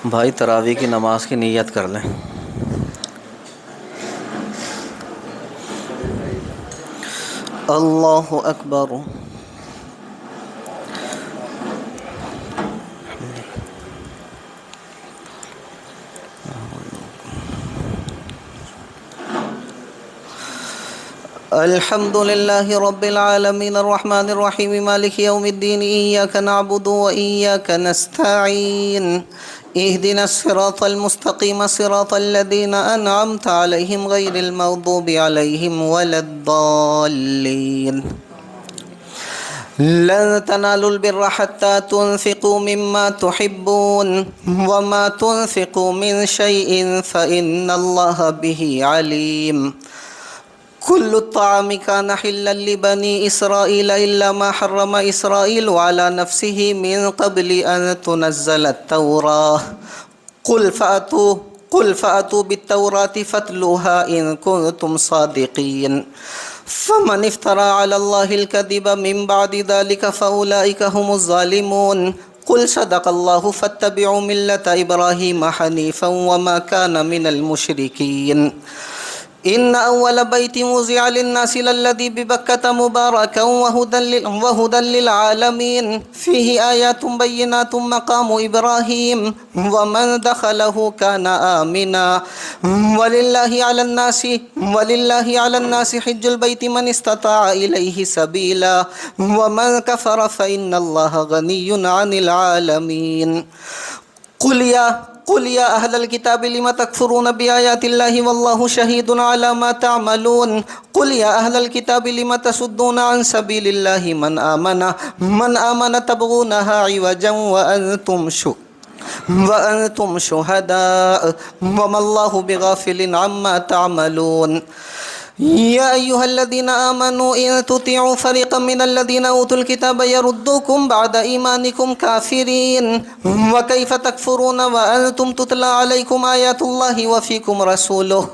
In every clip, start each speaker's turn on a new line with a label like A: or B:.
A: भाई तरावी की नमाज की नीयत कर लें। अल्लाहु अकबर। अल्हम्दुलिल्लाहि रब्बिल आलमीन अर्रहमानिर रहीम मालिकि यौमिद्दीन इय्याका नअबुदु व इय्याका नस्तईन इहदिनस सिरातल मुस्तकीम सिरातल लज़ीना अनअमता अलैहिम गैरिल मग़दूबि अलैहिम वलद्दाल्लीन। लन तनालुल बिर्रा हत्ता तुनफ़िक़ू मिम्मा तुहिब्बून वमा तुनफ़िक़ू मिन शैइन फ़इन्नल्लाहा बिही अलीम। कुल्लु त्ताअमि कान हिल्लन लिबनी इसराईल इल्ला मा हर्रम इसराईलु अला नफ्सिही मिन क़ब्लि अन तुनज़्ज़लत तौराह। कुल फ़अतू बित्तौराति फ़त्लूहा इन कुन्तुम सादिक़ीन। फ़मन इफ़्तरा अलल्लाहिल कज़िब मिन बअदि ज़ालिका फ़उलाइका हुमुज़ ज़ालिमून। कुल सदक़ल्लाहु फ़त्तबिऊ मिल्लत इब्राहीम हनीफ़न वमा कान मिनल मुशरिकीन। इन अव्वल बैति वुज़िअ लिन्नासि लल्लज़ी बिबक्कत मुबारकन वहुदन लिलआलमीन फ़ीहि आयातुन बय्यिनातुन मक़ामु इब्राहीम वमन दख़लहु कान आमिना वलिल्लाहि अलन्नासि हिज्जुल बैति मन इस्तताअ इलैहि सबीला वमन कफ़र फ़इन्नल्लाहा गनिय्युन अनिल आलमीन। कुल या अहलल किताबि लिम तकफुरून बिआयातिल्लाहि वल्लाहु शहीदुन अला मा तअमलून। कुल या अहलल किताबि लिम तसुद्दून अन सबीलिल्लाहि मन आमन तबगूनहा इवजन व अंतुम शुहदाअ वमल्लाहु बिगाफिलिन अम्मा तअमलून। या अय्युहल्लज़ीना आमनू इन तुतिअू फ़रीक़म मिनल्लज़ीना ऊतुल किताब यरुद्दूकुम बअद ईमानिकुम काफ़िरीन व कैफ़ तकफ़ुरून व अंतुम तुतला अलैकुम आयातुल्लाहि व फ़ीकुम रसूलुहु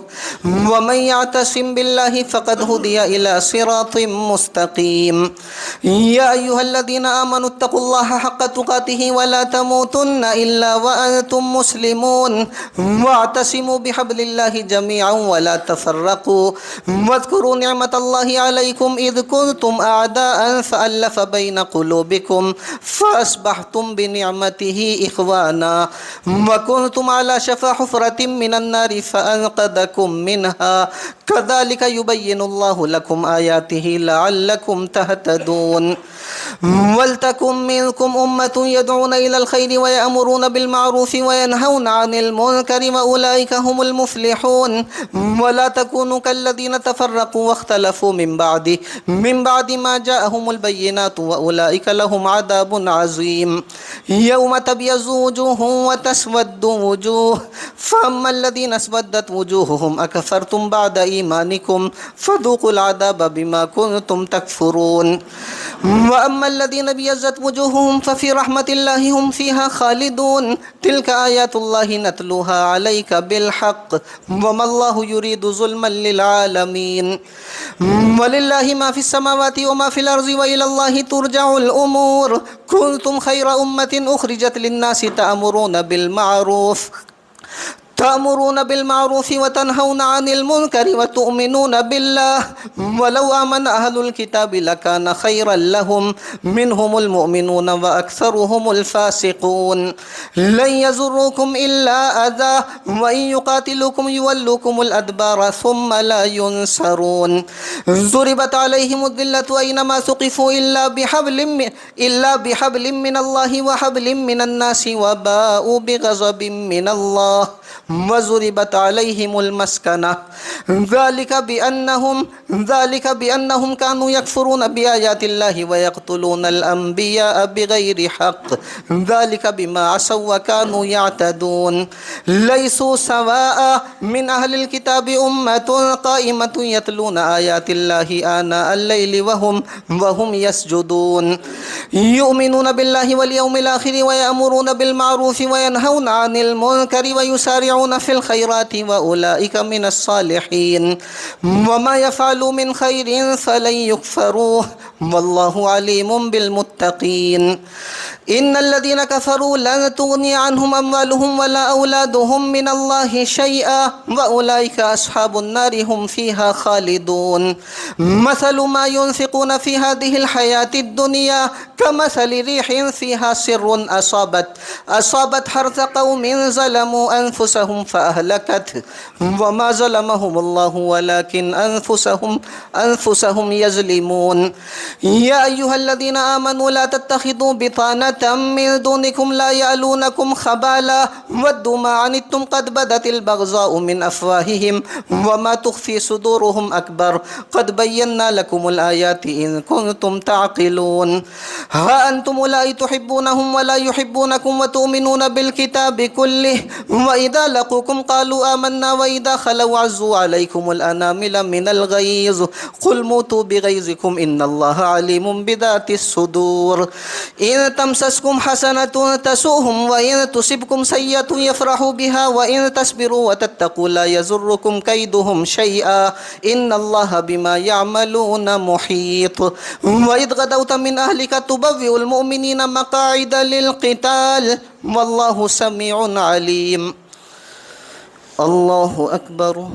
A: व मन यअतसिम बिल्लाहि फ़क़द हुदिय इला सिरातिम मुस्तक़ीम। या अय्युहल्लज़ीना आमनू इत्तक़ुल्लाहा हक़्क़ तुक़ातिहि व ला तमूतुन्ना इल्ला व अंतुम मुस्लिमून वअतसिमू बिहब्लिल्लाहि जमीअन व ला तफ़र्रक़ू वज़्कुरू निअमतल्लाहि अलैकुम इज़ कुन्तुम अअदाअन फ़अल्लफ़ बैन क़ुलूबिकुम फ़अस्बहतुम बिनिअमतिहि इख़वाना व कुन्तुम अला शफ़ा हुफ़रतिम मिनन नारि फ़अन्क़ज़कुम मिनहा कज़ालिक युबय्यिनुल्लाहु लकुम आयातिहि लअल्लकुम तहतदून। वलतकुम मिनकुम उम्मतुन यदऊन इलल खैरि व यअमुरून बिल मारूफ़ि व यनहौन अनिल मुनकरि व उलाइका हुमुल मुफ़्लिहून। वला तकूनू कल्लज़ीना तफ़र्रक़ू वख्तलफ़ू मिन बादि मा जाअहुमुल बय्यिनातु व उलाइका लहुम अज़ाबुन अज़ीम। यौम तब्यज़्ज़ु वुजूहुन व तस्वद्दु वुजूह फ़अम्मल्लज़ीना अस्वद्दत वुजूहुहुम अकफ़रतुम बअद ईमानिकुम फ़ज़ूक़ुल अज़ाब बिमा कुन्तुम तकफ़ुरून। व अम्मल्लज़ीना इब्यज़्ज़त वुजूहुहुम फ़फ़ी रहमतिल्लाहि हुम फ़ीहा ख़ालिदून। तिल्क आयातुल्लाहि नतलूहा अलैका बिलहक़्क़ वमल्लाहु युरीदु ज़ुल्मन लिल आलमीन। वलिल्लाहि मा फ़िस समावाति व मा फ़िल अर्ज़ि व इलल्लाहि तुरजउल उमूर। कुन्तुम खैरा उम्मतिन उख़रिजत लिन्नासि तअमुरून बिलमारूफ़ि व तनहौन अनिल मुनकरि व तुअमिनून बिल्लाह वलौ आमन अहलुल किताबि लकान खैरन लहुम मिनहुमुल मुअमिनून व अक्सरुहुमुल फ़ासिक़ून। लन यज़ुर्रूकुम इल्ला अज़ा व इन युक़ातिलूकुम युवल्लूकुमुल अदबार सुम्मा ला युनसरून। ज़ुरिबत अलैहिमुज़ ज़िल्लतु ऐनमा सुक़िफ़ू इल्ला बिहब्लिम मिनल्लाहि व हब्लिम मिनन्नासि व बाऊ बिग़ज़बिम मिनल्लाह वज़ुरिबत अलैहिमुल मस्कना ज़ालिका बिअन्नहुम कानू यकफ़ुरून बिआयातिल्लाहि व यक़्तुलूनल अंबिया बिग़ैरि हक़्क़ ज़ालिका बिमा असौ व कानू यअतदून। लैसू सवाअ मिन अहलिल किताबि उम्मतुन क़ाइमतुन यतलून आयातिल्लाहि आनाअल लैलि व हुम यसजुदून। युमिनून बिल्लाहि वल यौमिल आखिरि व यअमुरून बिल मारूफ़ि व यनहौन अनिल मुनकरि व युसारिऊन يسارعون في الخيرات وأولئك من الصالحين وما يفعلوا من خير فلن يكفروه والله عليم بالمتقين إن الذين كفروا لن تغني عنهم أموالهم ولا أولادهم من الله شيئا وأولئك أصحاب النار هم فيها خالدون مثل ما ينفقون في هذه الحياة الدنيا كمثل ريح فيها سر أصابت حرث قوم ظلموا أنفسهم فأهلكته وما ظلمهم الله ولكن أنفسهم يظلمون يا أيها الذين آمنوا لا تتخذوا بطانة من دونكم لا يألونكم خبالا ودوا ما عنتم قد بدت البغضاء من أفواههم وما تخفي صدورهم أكبر قد بينا لكم الآيات إن كنتم تعقلون ها أنتم أولئك تحبونهم ولا يحبونكم وتؤمنون بالكتاب كله وإذا لقوكم قالوا آمنا وإذا خلوا عزوا عليكم الأنامل من الغيظ قل موتوا بغيظكم إن الله عليم بذات الصدور إن تمسسكم حسنة تسؤهم وإن تصبكم سيئة يفرحوا بها وإن تصبروا وتتقوا لا يضركم كيدهم شيئا إن الله بما يعملون محيط وإذ غدوت من أهلك تبوئ المؤمنين مقاعد للقتال والله سميع عليم الله أكبر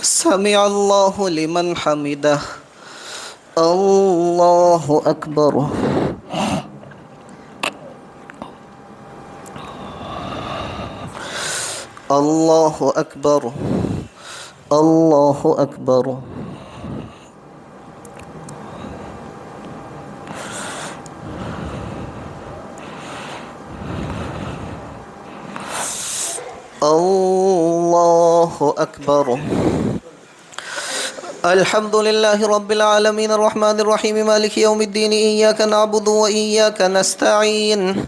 A: سمع الله لمن حمده الله أكبر الله أكبر الله أكبر الله أكبر الحمد لله رب العالمين الرحمن الرحيم مالك يوم الدين إياك نعبد وإياك نستعين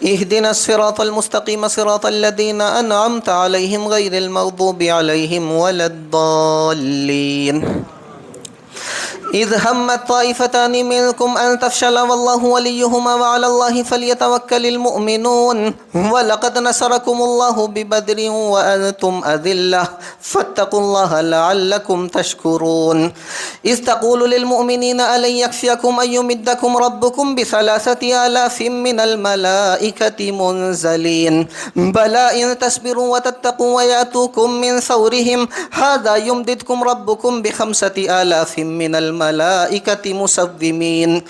A: اهدنا الصراط المستقيم صراط الذين أنعمت عليهم غير المغضوب عليهم ولا الضالين إذ همت طائفتان منكم أن تفشلا والله وليهما وعلى الله فليتوكل المؤمنون ولقد نصركم الله ببدر وأنتم أذلة فاتقوا الله لعلكم تشكرون إذ تقول للمؤمنين ألن يكفيكم أن يمدكم ربكم ب3,000 من الملائكة منزلين بلى إن تصبروا وتتقوا ويأتوكم من فورهم هذا يمددكم ربكم ب5,000 من الملائكة مسومين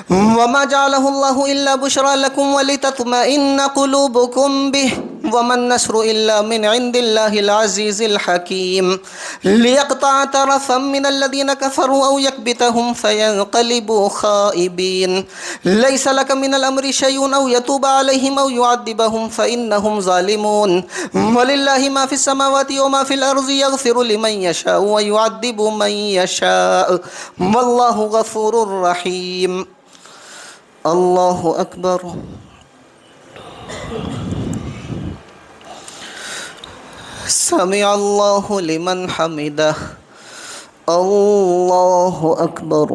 A: وما جعله الله إلا بشرى لكم ولتطمئن قلوبكم به وما النصر إلا من عند الله العزيز الحكيم ليقطع طرفا من الذين كفروا أو يكبتهم فينقلبوا خائبين ليس لك من الأمر شيء أو يتوب عليهم أو يعذبهم فإنهم ظالمون ولله ما في السماوات وما في الأرض يغفر لمن يشاء ويعذب من يشاء والله غفور رحيم الله أكبر سمع الله لمن حمده الله أكبر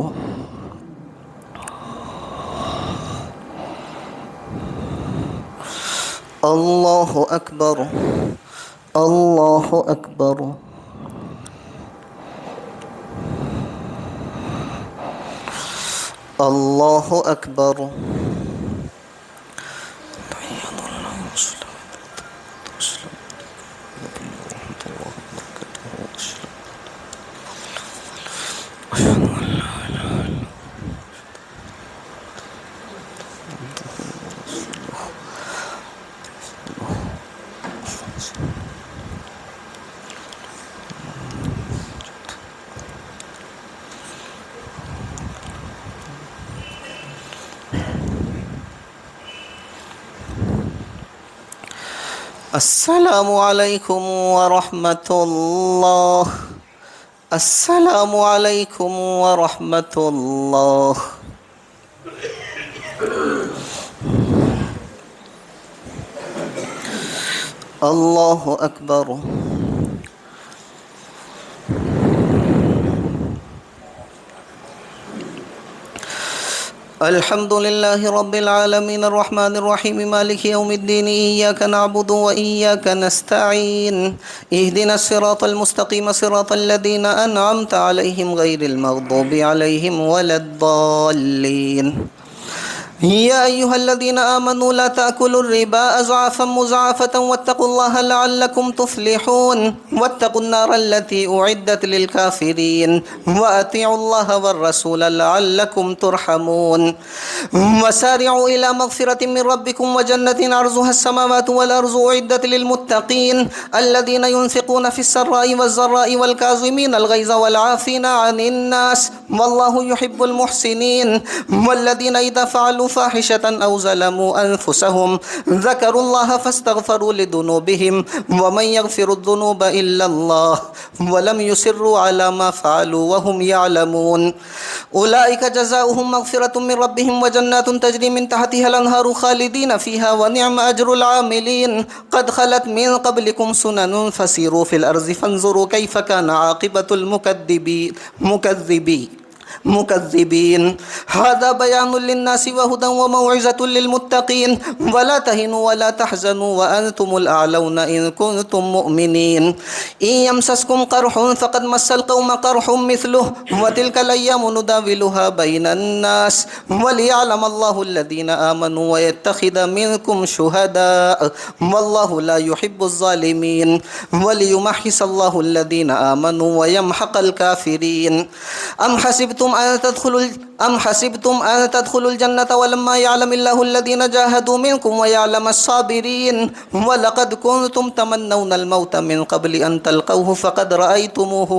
A: الله أكبر الله أكبر الله أكبر السلام عليكم ورحمة الله السلام عليكم ورحمة الله الله أكبر الحمد لله رب العالمين الرحمن الرحيم مالك يوم الدين إياك نعبد وإياك نستعين اهدنا الصراط المستقيم صراط الذين أنعمت عليهم غير المغضوب عليهم ولا الضالين يا أيها الذين آمنوا لا تأكلوا الربا أضعافا مضاعفة واتقوا الله لعلكم تفلحون واتقوا النار التي أعدت للكافرين وأطيعوا الله والرسول لعلكم ترحمون وسارعوا إلى مغفرة من ربكم وجنة عرضها السماوات والأرض أعدت للمتقين الذين ينفقون في السراء والضراء والكاظمين الغيظ والعافين عن الناس والله يحب المحسنين والذين إذا فعلوا فاحشة أو ظلموا أنفسهم ذكروا الله فاستغفروا لذنوبهم ومن يغفر الذنوب إلا الله ولم يصروا على ما فعلوا وهم يعلمون أولئك جزاؤهم مغفرة من ربهم وجنات تجري من تحتها الأنهار خالدين فيها ونعم أجر العاملين قد خلت من قبلكم سنن فسيروا في الأرض فانظروا كيف كان عاقبة المكذبين هذا بيان للناس وهدى وموعظة للمتقين ولا تهنوا ولا تحزنوا وأنتم الأعلون إن كنتم مؤمنين إن يمسسكم قرح فقد مس القوم قرح مثله وتلك الأيام نداولها بين الناس وليعلم الله الذين آمنوا ويتخذ منكم شهداء والله لا يحب الظالمين وليمحص الله الذين آمنوا ويمحق الكافرين أم حسبتم أن تدخلوا الجنة ولما يعلم الله الذين جاهدوا منكم ويعلم الصابرين ولقد كنتم تمنون الموت من قبل أن تلقوه فقد رأيتموه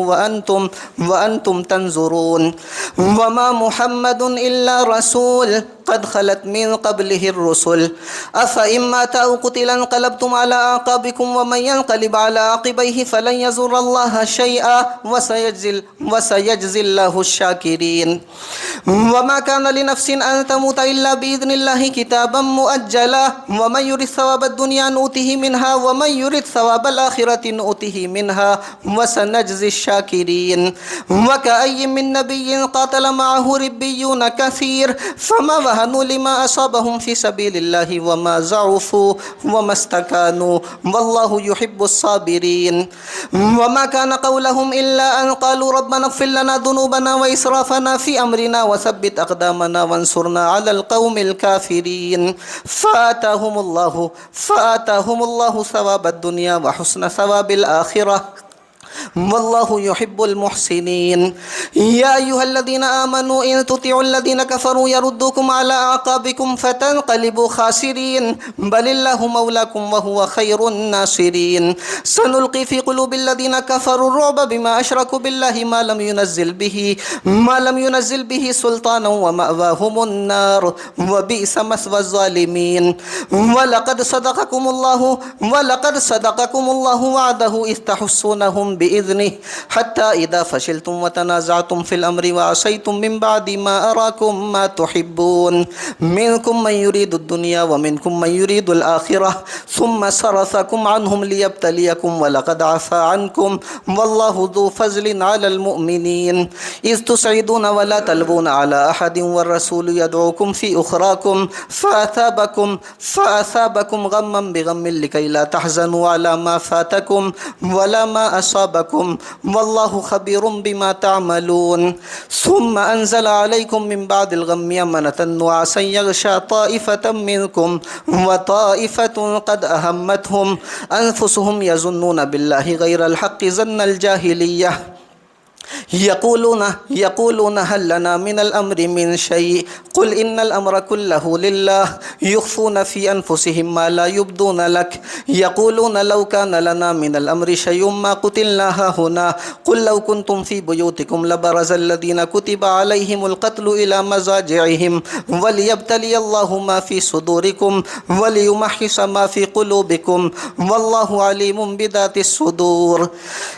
A: وأنتم تنظرون وما محمد إلا رسول قد خلت من قبله الرسل أفإن مات أو قتل انقلبتم على أعقابكم ومن ينقلب على عقبيه فلن يضر الله شيئا وسيجزي الله الشاكرين وما كان لنفس أن تموت إلا بإذن الله كتابا مؤجلا ومن يرد ثواب الدنيا نؤته منها ومن يرد ثواب الآخرة نؤته منها وسنجزي الشاكرين وكأي من نبي قاتل معه ربيون كثير فما وهنوا لما أصابهم في سبيل الله وما ضعفوا وما استكانوا والله يحب الصابرين وما كان قولهم إلا أن قالوا ربنا اغفر لنا ذنوبنا وإسرافنا في أمرنا وثبت أقدامنا وانصرنا على القوم الكافرين فآتاهم الله ثواب الدنيا وحسن ثواب الآخرة والله يحب المحسنين يا أيها الذين آمنوا إن تطيعوا الذين كفروا يردوكم على أعقابكم فتنقلبوا خاسرين بل الله مولاكم وهو خير الناصرين سنلقي في قلوب الذين كفروا الرعب بما أشركوا بالله ما لم ينزل به سلطانا ومأواهم النار وبئس مثوى الظالمين ولقد صدقكم الله وعده إذ تحسونهم بإذنه حتى إذا فشلتم وتنازعتم في الأمر وعصيتم من بعد ما أراكم ما تحبون منكم من يريد الدنيا ومنكم من يريد الآخرة ثم صرفكم عنهم ليبتليكم ولقد عفا عنكم والله ذو فضل على المؤمنين إذ تسعدون ولا تلبون على أحد والرسول يدعوكم في أخراكم فأثابكم غما بغم لكي لا تحزنوا على ما فاتكم ولا ما أصابكم والله خبير بما تعملون ثم أنزل عليكم من بعد الغم أمنة نعاسا يغشى طائفة منكم وطائفة قد أهمتهم أنفسهم يظنون بالله غير الحق ظن الجاهلية يقولون هل لنا من الأمر من شيء قل إن الأمر كله لله يخفون في أنفسهم ما لا يبدون لك يقولون لو كان لنا من الأمر شيء ما قتلنا هنا قل لو كنتم في بيوتكم لبرز الذين كتب عليهم القتل إلى مضاجعهم وليبتلي الله ما في صدوركم وليمحص ما في قلوبكم والله عليم بذات الصدور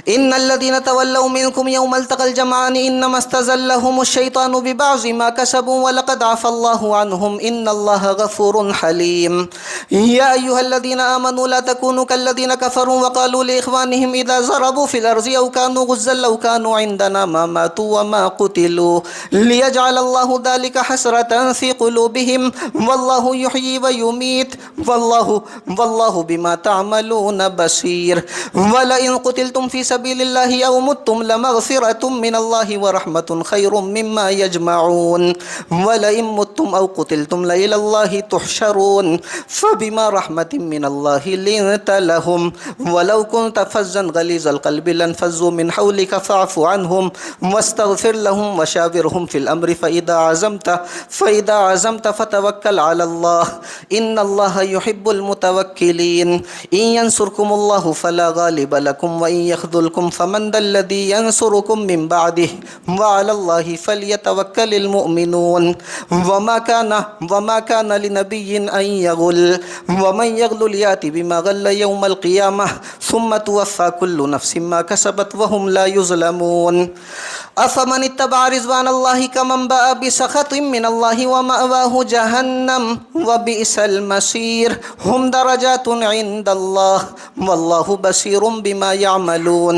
A: إن الذين تولوا منكم يوم التقى التقى الجمعان إنما استزلهم الشيطان ببعض ما كسبوا ولقد عفى الله عنهم إن الله غفور حليم. يا أيها الذين آمنوا لا تكونوا كالذين كفروا وقالوا لإخوانهم إذا ضربوا في الأرض أو كانوا غزا لو كانوا عندنا ما ماتوا وما قتلوا ليجعل الله ذلك حسرة في قلوبهم والله يحيي ويميت والله بما تعملون بصير. ولئن قتلتم في سبيل الله أو متم لمغفرة من الله ورحمة خير مما يجمعون. ولئن متم أو قتلتم لإلى الله تحشرون فبما رحمة من الله لنت لهم ولو كنت فزا غليظ القلب لانفضوا من حولك فاعف عنهم واستغفر لهم وشاورهم في الأمر فإذا عزمت فتوكل على الله إن الله يحب المتوكلين. إن ينصركم الله فلا غالب لكم وإن يخذلكم فمن ذا الذي ينصركم من بعده وعلى الله فليتوكل المؤمنون. وما كان لنبي أن يغل ومن يغل يأتي بما غل يوم القيامة ثم توفى كل نفس ما كسبت وهم لا يظلمون. أفمن اتبع رضوان الله كمن باء بسخط من الله ومأواه جهنم وبئس المصير. هم درجات عند الله والله بصير بما يعملون.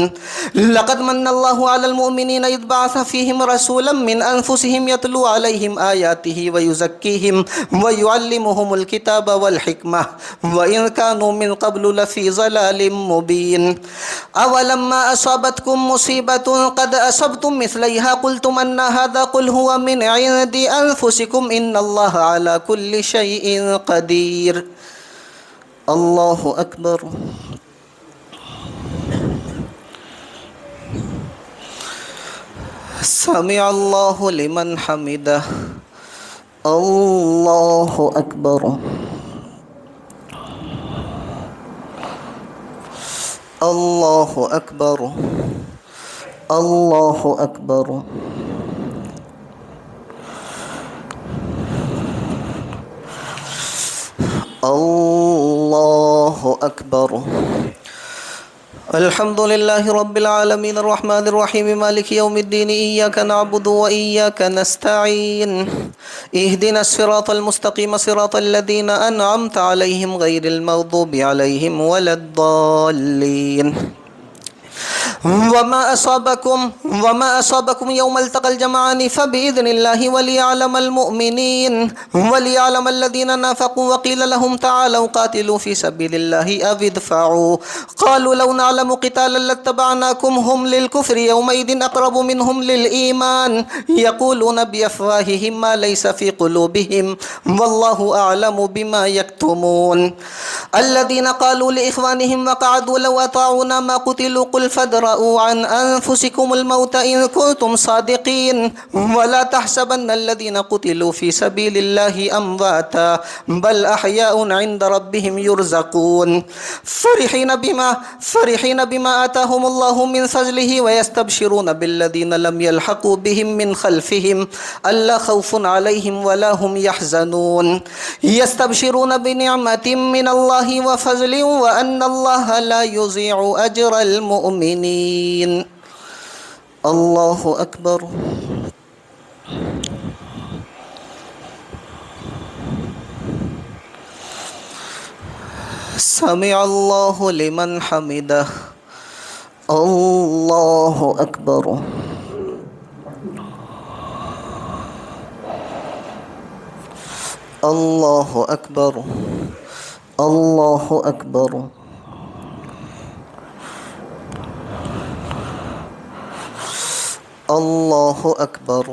A: لقد من الله على المؤمنين إذ بعث فيهم رسولا من أنفسهم يتلو عليهم آياته ويزكيهم ويعلمهم الكتاب والحكمة وإن كانوا من قبل لفي ضلال مبين. أولما أصابتكم مصيبة قد أصبتم مثليها قلتم أن هذا قل هو من عند أنفسكم إن الله على كل شيء قدير. الله أكبر. سمع الله لمن حمده. الله أكبر. الله أكبر. الله أكبر. الله أكبر. الحمد لله رب العالمين الرحمن الرحيم مالك يوم الدين إياك نعبد وإياك نستعين اهدنا الصراط المستقيم صراط الذين أنعمت عليهم غير المغضوب عليهم ولا الضالين. وما أصابكم يوم التقى الجمعان فبإذن الله وليعلم المؤمنين وليعلم الذين نافقوا وقيل لهم تعالوا قاتلوا في سبيل الله أو ادفعوا قالوا لو نعلم قتالا لاتبعناكم هم للكفر يومئذ أقرب منهم للإيمان يقولون بأفواههم ما ليس في قلوبهم والله أعلم بما يكتمون. الذين قالوا لإخوانهم وقعدوا لو أطاعونا ما قتلوا قل فادرءوا عن أنفسكم الموت إن كنتم صادقين ولا تحسبن الذين قتلوا في سبيل الله أمواتا بل أحياء عند ربهم يرزقون فرحين بما آتاهم الله من فضله ويستبشرون بالذين لم يلحقوا بهم من خلفهم ألا خوف عليهم ولا هم يحزنون يستبشرون بنعمة من الله وفضل وأن الله لا يضيع أجر المؤمنين. الله أكبر. سمع الله لمن حمده. الله أكبر. الله أكبر. الله أكبر. الله أكبر.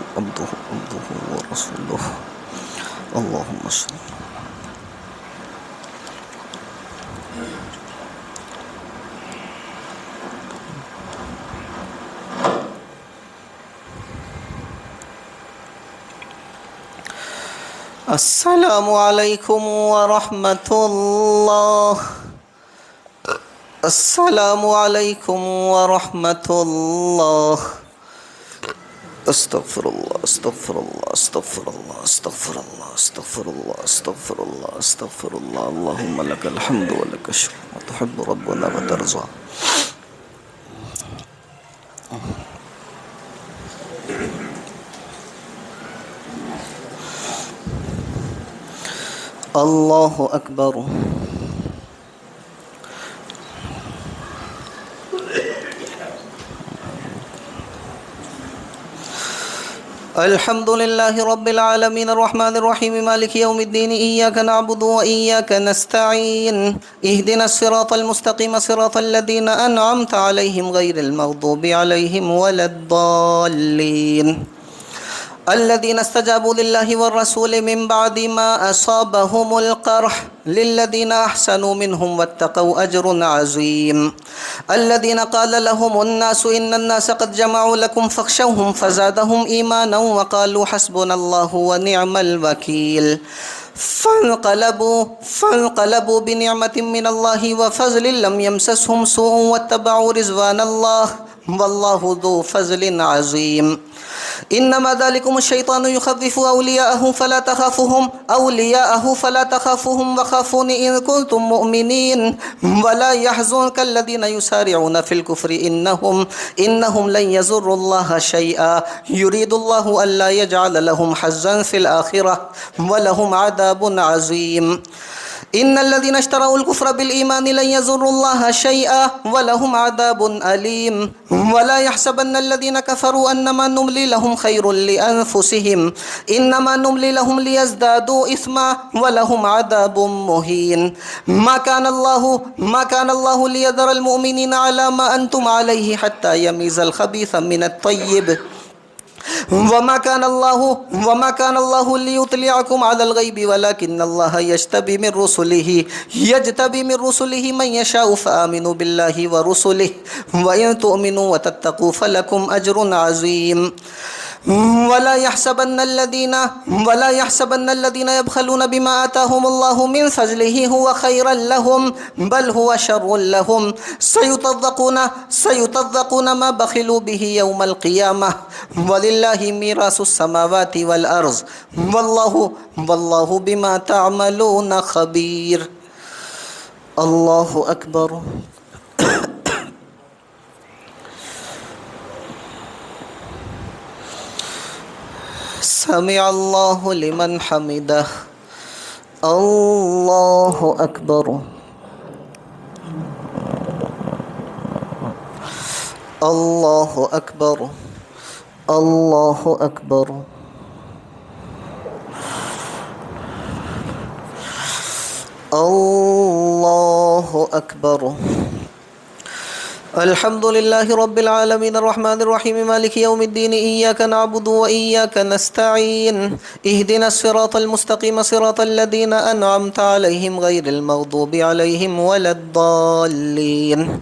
A: عبده ورسوله. اللهم صل. السلام عليكم ورحمة الله. السلام عليكم ورحمة الله. استغفر الله استغفر الله استغفر الله استغفر الله استغفر الله استغفر الله استغفر الله. اللهم لك الحمد ولك الشكر وتحب ربنا وترضى. الله أكبر. الحمد لله رب العالمين الرحمن الرحيم مالك يوم الدين إياك نعبد وإياك نستعين اهدنا الصراط المستقيم صراط الذين أنعمت عليهم غير المغضوب عليهم ولا الضالين الذين استجابوا لله والرسول من بعد ما أصابهم القرح للذين أحسنوا منهم واتقوا أجر عظيم. الذين قال لهم الناس إن الناس قد جمعوا لكم فاخشوهم فزادهم إيمانا وقالوا حسبنا الله ونعم الوكيل. فانقلبوا بنعمة من الله وفضل لم يمسسهم سوء واتبعوا رضوان الله والله ذو فضل عظيم. إنما ذلكم الشيطان يخوف أولياءه فلا تخافوهم وخافون إن كنتم مؤمنين ولا يحزنك الذين يسارعون في الكفر إنهم لن يضروا الله شيئا يريد الله ألا يجعل لهم حظا في الآخرة ولهم عذاب عظيم. إن الذين اشتروا الكفر بالإيمان لن يضروا الله شيئا ولهم عذاب أليم. ولا يحسبن الذين كفروا أنما نملي لهم خير لأنفسهم إنما نملي لهم ليزدادوا إثما ولهم عذاب مهين. ما كان الله ليذر المؤمنين على ما أنتم عليه حتى يميز الخبيث من الطيب وما كان الله ليطلعكم على الغيب ولكن الله يجتبي من رسله من يشاء فآمنوا بالله ورسله وإن تؤمنوا وتتقوا فلكم أجر عظيم. ولا يحسبن الذين يبخلون بما آتاهم الله من فضله هو خيرا لهم بل هو شر لهم سيطبقون ما بخلوا به يوم القيامة ولله ميراث السماوات والأرض والله بما تعملون خبير. الله أكبر. سمع الله لمن حمده. الله أكبر. الله أكبر. الله أكبر. الله أكبر. الحمد لله رب العالمين الرحمن الرحيم مالك يوم الدين إياك نعبد وإياك نستعين اهدنا الصراط المستقيم صراط الذين أنعمت عليهم غير المغضوب عليهم ولا الضالين.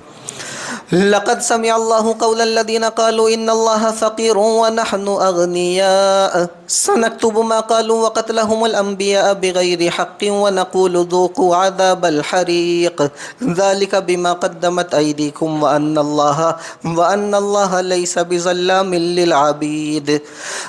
A: لقد سمع الله قول الذين قالوا إن الله فقير ونحن أغنياء سنكتب ما قالوا وقتلهم الأنبياء بغير حق ونقول ذوقوا عذاب الحريق ذلك بما قدمت أيديكم وأن الله ليس بظلام للعبيد.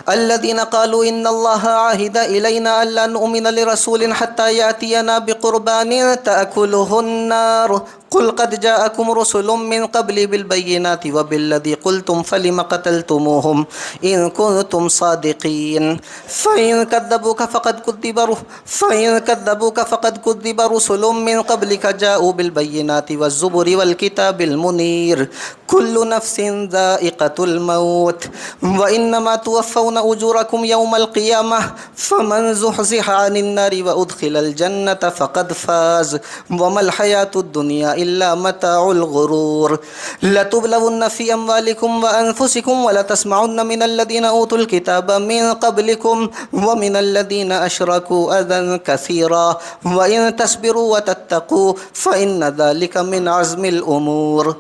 A: الذين قالوا إن الله عهد إلينا ألا نؤمن لرسول حتى يأتينا بقربان تأكله النار قل قد جاءكم رسل من قبلي بالبينات وبالذي قلتم فلم قتلتموهم إن كنتم صادقين. فإن كذبوك فقد كذب رسل من قبلك جاءوا بالبينات والزبر والكتاب المنير كل نفس ذائقة الموت وإنما توفون أجوركم يوم القيامة فمن زحزح عن النار وأدخل الجنة فقد فاز وما الحياة الدنيا إلا متاع الغرور. لتبلون في أموالكم وأنفسكم ولتسمعن من الذين أوتوا الكتاب من قبل قبلكم ومن الذين أشركوا أذى كثيرا وإن تصبروا وتتقوا فإن ذلك من عزم الأمور.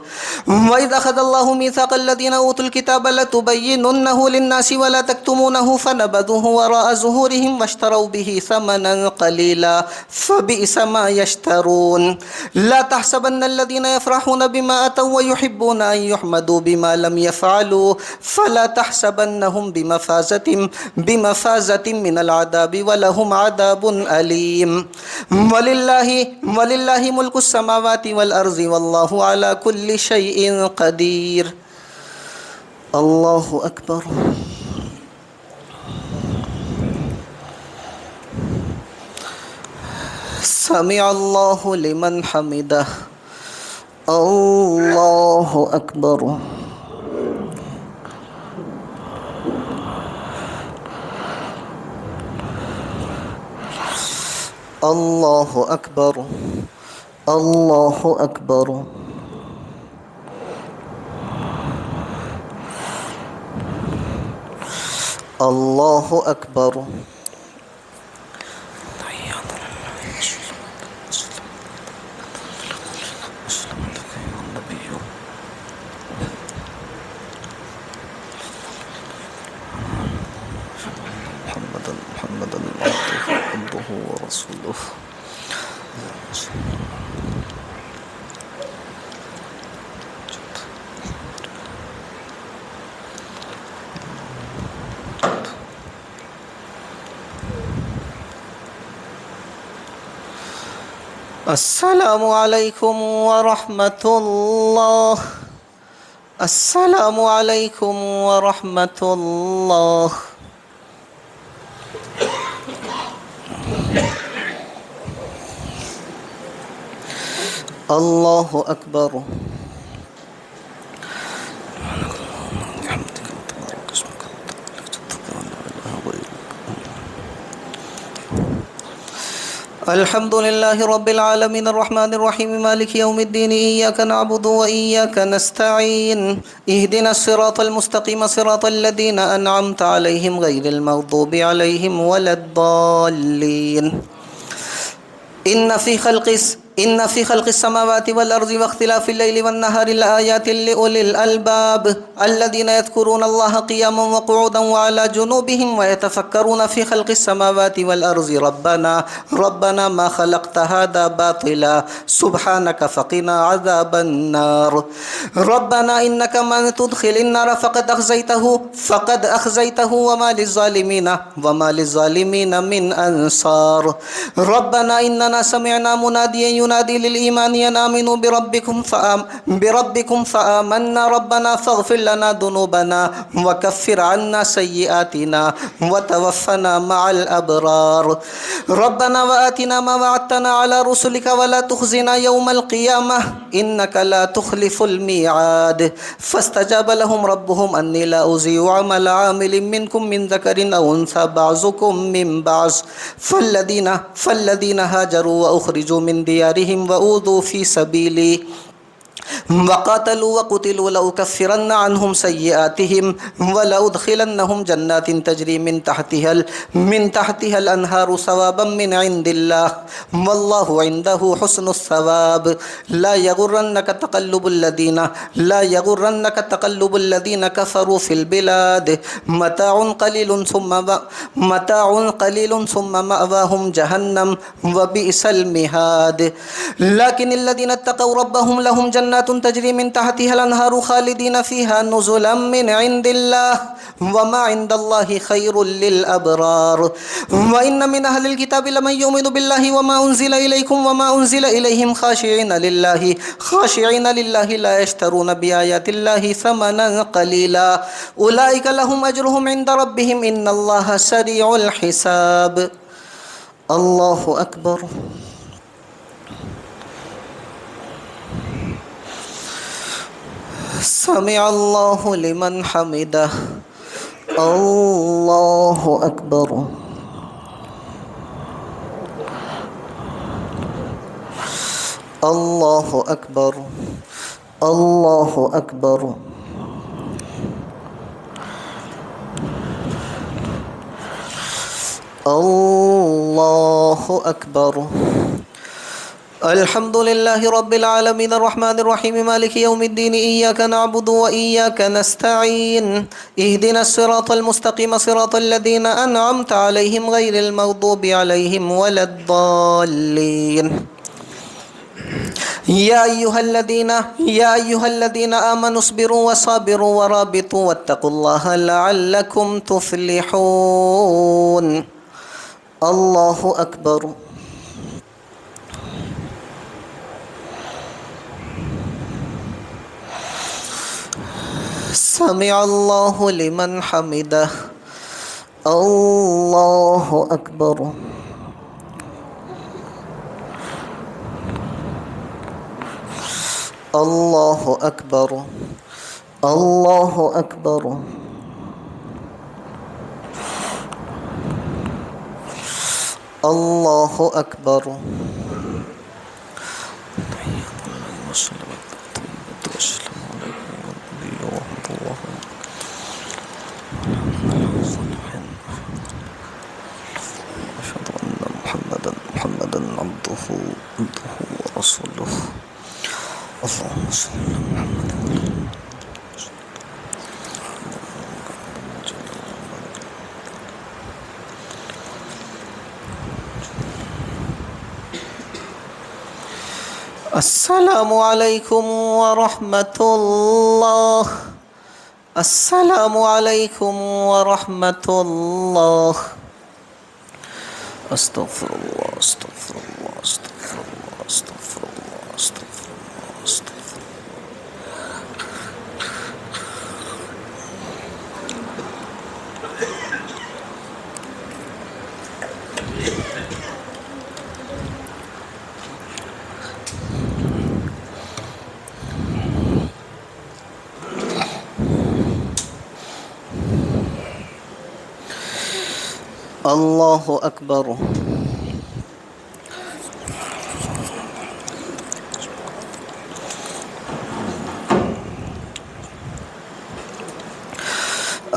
A: وإذ أخذ الله ميثاق الذين أوتوا الكتاب لتبيننه للناس ولا تكتمونه فنبذوه وراء ظهورهم واشتروا به ثمنا قليلا فبئس ما يشترون. لا تحسبن الذين يفرحون بما أتوا ويحبون أن يحمدوا بما لم يفعلوا فلا تحسبنهم بمفازة من العذاب ولهم عذاب أليم. ولله ملك السماوات والأرض والله على كل شيء قدير. الله أكبر. سمع الله لمن حمده. الله أكبر. الله أكبر. الله أكبر. الله أكبر. محمد عبده ورسوله. السلام عليكم ورحمة الله. السلام عليكم ورحمة الله. الله أكبر. الحمد لله رب العالمين الرحمن الرحيم مالك يوم الدين إياك نعبد وإياك نستعين اهدنا الصراط المستقيم صراط الذين أنعمت عليهم غير المغضوب عليهم ولا الضالين. إن في خلق السماوات والأرض واختلاف الليل والنهار لآيات لأولي الألباب الذين يذكرون الله قياما وقعودا وعلى جنوبهم ويتفكرون في خلق السماوات والأرض ربنا ما خلقت هذا باطلا سبحانك فقنا عذاب النار. ربنا إنك من تدخل النار فقد أخزيته وما للظالمين من أنصار. ربنا إننا سمعنا مناديا ينادي للإيمان أن آمنوا بربكم فآمنا ربنا فاغفر لنا ذنوبنا وكفر عنا سيئاتنا وتوفنا مع الأبرار. ربنا وآتنا ما وعدتنا على رسلك ولا تخزنا يوم القيامة إنك لا تخلف الميعاد. فاستجاب لهم ربهم أني لا أضيع عمل عامل منكم من ذكر أو أنثى بعضكم من بعض فالذين هاجروا وأخرجوا من ديارهم وأوذوا في سبيلي وقاتلوا وقتلوا لأكفرن عنهم سيئاتهم ولأدخلنهم جنات تجري من تحتها الأنهار ثوابا من عند الله والله عنده حسن الثواب. لا يغرنك تقلب الذين كفروا في البلاد متاع قليل ثم مأواهم جهنم وبئس المهاد. لكن الذين اتقوا ربهم لهم جنات تجري من تحتها الأنهار خالدين فيها نزلا من عند الله وما عند الله خير للأبرار. وإن من أهل الكتاب لمن يؤمن بالله وما أنزل إليكم وما أنزل إليهم خاشعين لله لا يشترون بآيات الله ثمنا قليلا أولئك لهم أجرهم عند ربهم إن الله سريع الحساب. الله أكبر. سمع الله لمن حمده. الله أكبر. الله أكبر. الله أكبر. الله أكبر. الحمد لله رب العالمين الرحمن الرحيم مالك يوم الدين إياك نعبد وإياك نستعين اهدنا الصراط المستقيم صراط الذين أنعمت عليهم غير المغضوب عليهم ولا الضالين. يا أيها الذين آمنوا اصبروا وصابروا ورابطوا واتقوا الله لعلكم تفلحون. الله أكبر. سمع الله لمن حمده. الله أكبر. الله أكبر. الله أكبر. الله أكبر. أشهد أن محمدا عبده ورسوله. اللهم صل على محمد. السلام عليكم ورحمة الله. السلام عليكم ورحمة الله. أستغفر الله أستغفر الله أستغفر الله أستغفر الله أستغفر الله أستغفر الله أكبر.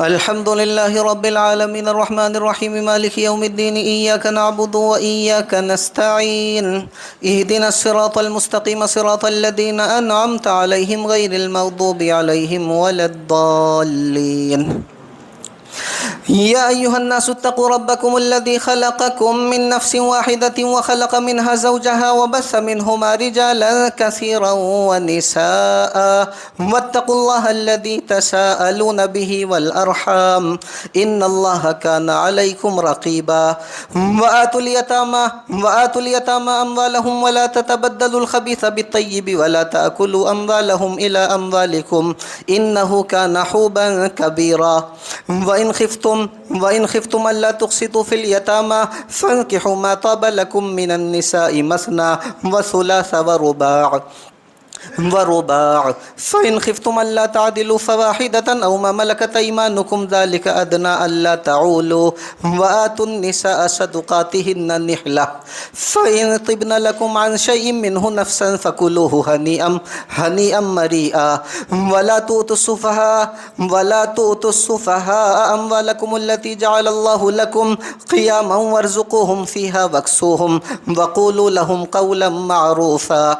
A: الحمد لله رب العالمين الرحمن الرحيم مالك يوم الدين إياك نعبد وإياك نستعين اهدنا الصراط المستقيم صراط الذين أنعمت عليهم غير المغضوب عليهم ولا الضالين. يا أيها الناس اتقوا ربكم الذي خلقكم من نفس واحدة وخلق منها زوجها وبث منهما رجالا كثيرا ونساء واتقوا الله الذي تساءلون به والأرحام إن الله كان عليكم رقيبا. وآتوا اليتامى أموالهم ولا تتبدلوا الخبيث بالطيب ولا تأكلوا أموالهم إلى أموالكم إنه كان حوبا كبيرا. وإن خفتم ألا تقسطوا في اليتامى فانكحوا ما طاب لكم من النساء مثنى وثلاث ورباع فإن خفتم ألا تعدلوا فواحدة أو ما ملكت أيمانكم ذلك أدنى ألا تعولوا. وآتوا النساء صدقاتهن نحلة فإن طبن لكم عن شيء منه نفسا فكلوه هنيئا مريئا. ولا تؤتوا السفهاء أموالكم التي جعل الله لكم قياما وارزقوهم فيها واكسوهم وقولوا لهم قولا معروفا.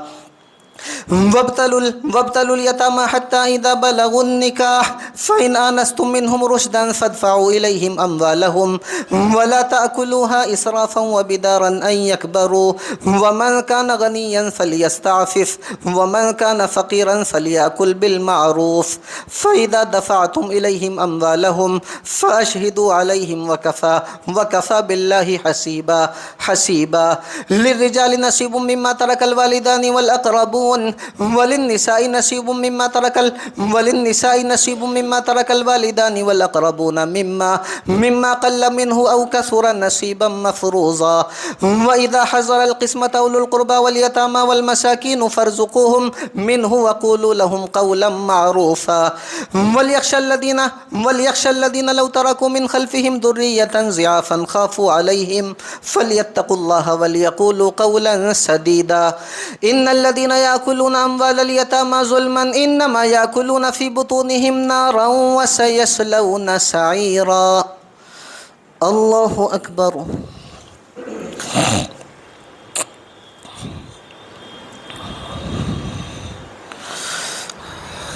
A: وابتلوا اليتامى حتى إذا بلغوا النكاح فإن آنستم منهم رشدا فادفعوا إليهم أموالهم ولا تأكلوها إسرافا وبدارا أن يكبروا. ومن كان غنيا فليستعفف ومن كان فقيرا فليأكل بالمعروف. فإذا دفعتم إليهم أموالهم فأشهدوا عليهم وكفى بالله حسيبا. للرجال نصيب مما ترك الوالدان والأقربون وللنساء نصيب مما ترك الوالدان والأقربون مما قل منه أو كثر نصيبا مفروضا. وإذا حضر القسمة أولو القربى واليتامى والمساكين فارزقوهم منه وقولوا لهم قولا معروفا. وليخشى الذين لو تركوا من خلفهم ذرية ضعافا خافوا عليهم فليتقوا الله وليقولوا قولا سديدا. إن الذين يأكلون أموال اليتامى ظلما إنما يأكلون في بطونهم نارا وسيصلون سعيرا. الله أكبر.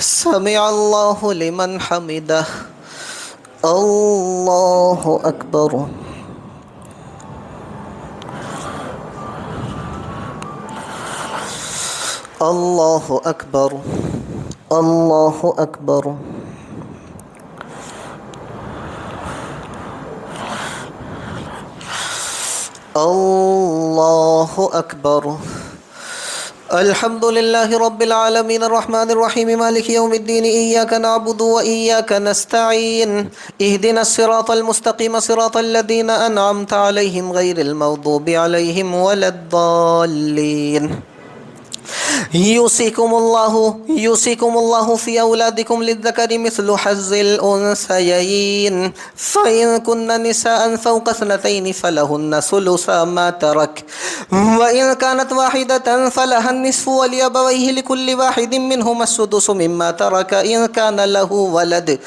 A: سمع الله لمن حمده. الله أكبر. الله أكبر. الله أكبر. الله أكبر. الحمد لله رب العالمين الرحمن الرحيم مالك يوم الدين إياك نعبد وإياك نستعين اهدنا الصراط المستقيم صراط الذين أنعمت عليهم غير المغضوب عليهم ولا الضالين. يوصيكم الله في أولادكم للذكر مثل حظ الأنثيين فإن كن نساء فوق اثنتين فلهن ثلثا ما ترك وإن كانت واحدة فلها النصف ولأبويه لكل واحد منهما السدس مما ترك إن كان له ولد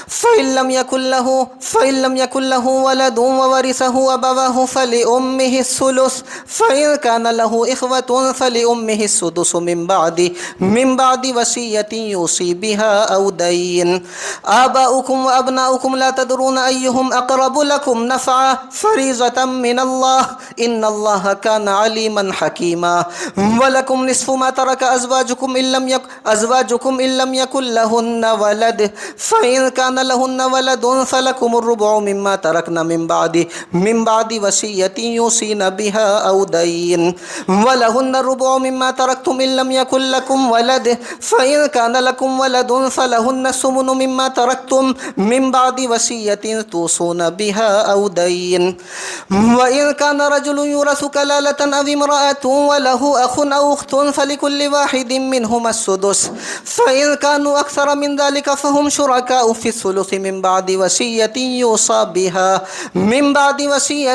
A: فإن لم يكن له ولد وورثه أبواه فلأمه الثلث فإن كان له إخوة فلأمه السدس من بعد وصية يوصي بها أو دين. آباؤكم وأبناؤكم لا تدرون أيهم أقرب لكم نفعا فريضة من الله إن الله كان عليما حكيما. ولكم نصف ما ترك أزواجكم إن لم يكن لهن ولد فإن كان لهن ولد فلكم الربع مما تركن من بعد وصية يوصين بها أو دين. ولهن الربع مما تركتم إن لم يكن لكم ولد فإن كان لكم ولد فلهن الثمن مما تركتم من بعد وصية توصون بها أو دين. وإن كان رجل يورث كلالة أو امرأة وله أخ أو أخت فلكل واحد منهما السدس فإن كانوا أكثر من ذلك فهم شركاء في الثلث من بعد وصية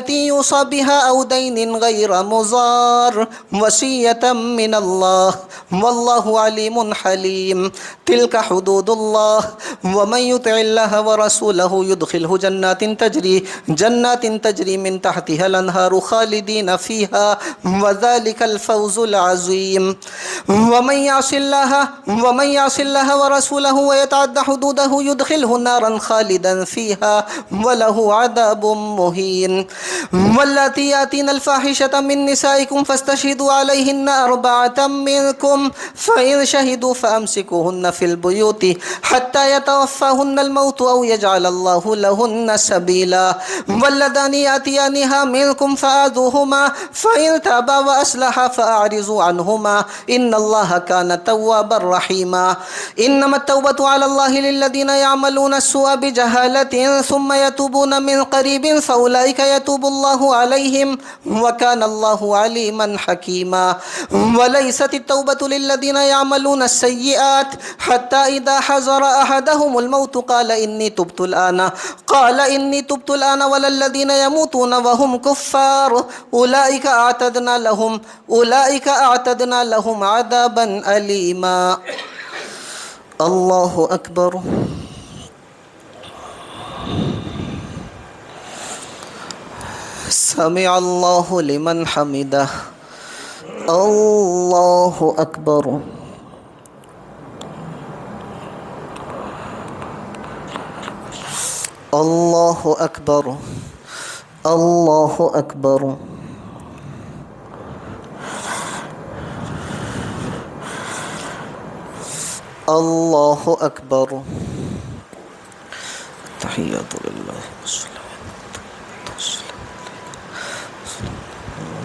A: يوصى بها أو دين غير مضار وصية من الله والله عليم حليم. تلك حدود الله ومن يطع الله ورسوله يدخله جنات تجري من تحتها الأنهار خالدين فيها وذلك الفوز العظيم. ومن يعص الله ورسوله ويتعد حدوده يدخله نارا خالدا فيها وله عذاب مهين. واللاتي يأتين الفاحشة من نسائكم فاستشهدوا عليهن أربعة منكم فإن شهدوا فأمسكوهن في البيوت حتى يتوفاهن الموت أو يجعل الله لهن سبيلا. واللذان يأتيانها منكم فآذوهما فإن تابا وأصلحا فأعرضوا عنهما إن الله كان توابا رحيما. إنما التوبة على الله للذين يعملون السوء بجهالة ثم يتوبون من قريب فأولئك يتوب الله عليهم وكان الله عليما حكيما. وليست التوبة للذين يعملون السيئات حتى إذا حضر أحدهم الموت قال إني تبت الآن ولا الذين يموتون وهم كفار أولئك أعتدنا لهم عذابا أليما. الله أكبر. سمع الله لمن حمده. الله أكبر. الله أكبر. الله أكبر. الله أكبر. تحيات لله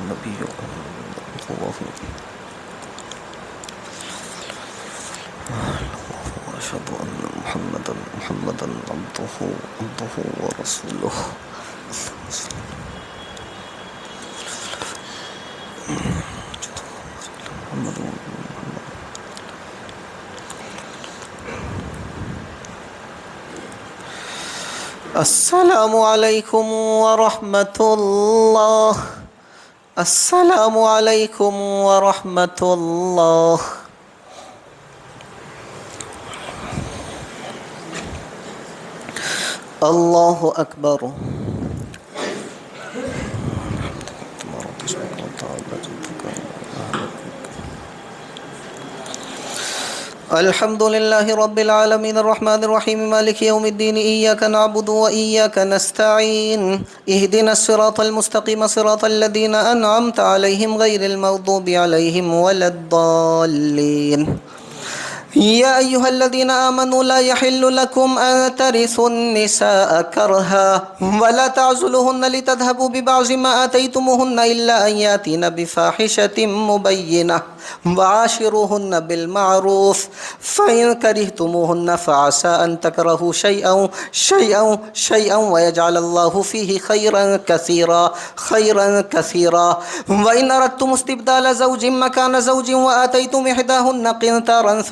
A: النبي الله وأشهد أن محمدا عبده ورسوله. السلام عليكم ورحمة الله. السلام عليكم ورحمة الله. الله أكبر. الحمد لله رب العالمين الرحمن الرحيم مالك يوم الدين إياك نعبد وإياك نستعين اهدنا الصراط المستقيم صراط الذين أنعمت عليهم غير المغضوب عليهم ولا الضالين يا أيها الذين آمنوا لا يحل لكم أن ترثوا النساء كرها ولا تعزلوهن لتذهبوا ببعض ما آتيتموهن إلا أن يأتين بفاحشة مبينة وعاشروهن بالمعروف فإن كرهتموهن فعسى أن تكرهوا شيئا ويجعل الله فيه خيرا كثيرا وإن أردتم استبدال زوج مكان زوج وآتيتم إحداهن قنطارا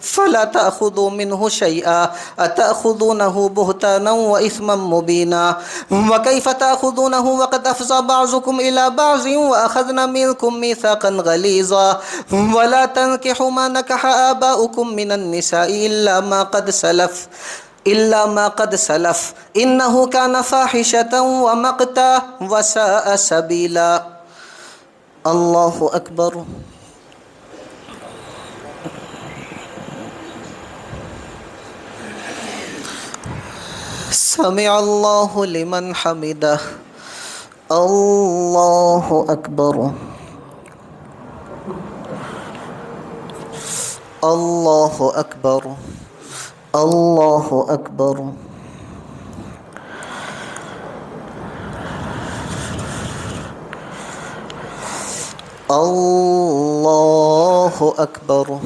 A: فلا تأخذوا منه شيئا أتأخذونه بهتانا وإثما مبينا وكيف تأخذونه وقد أفضى بعضكم إلى بعض وأخذنا منكم ميثاقا غليظا ولا تنكحوا ما نكح آباؤكم من النساء إلا ما قد سلف إنه كان فاحشة ومقتا وساء سبيلا. الله أكبر. سمع الله لمن حمده. الله أكبر. الله أكبر. الله أكبر. الله أكبر.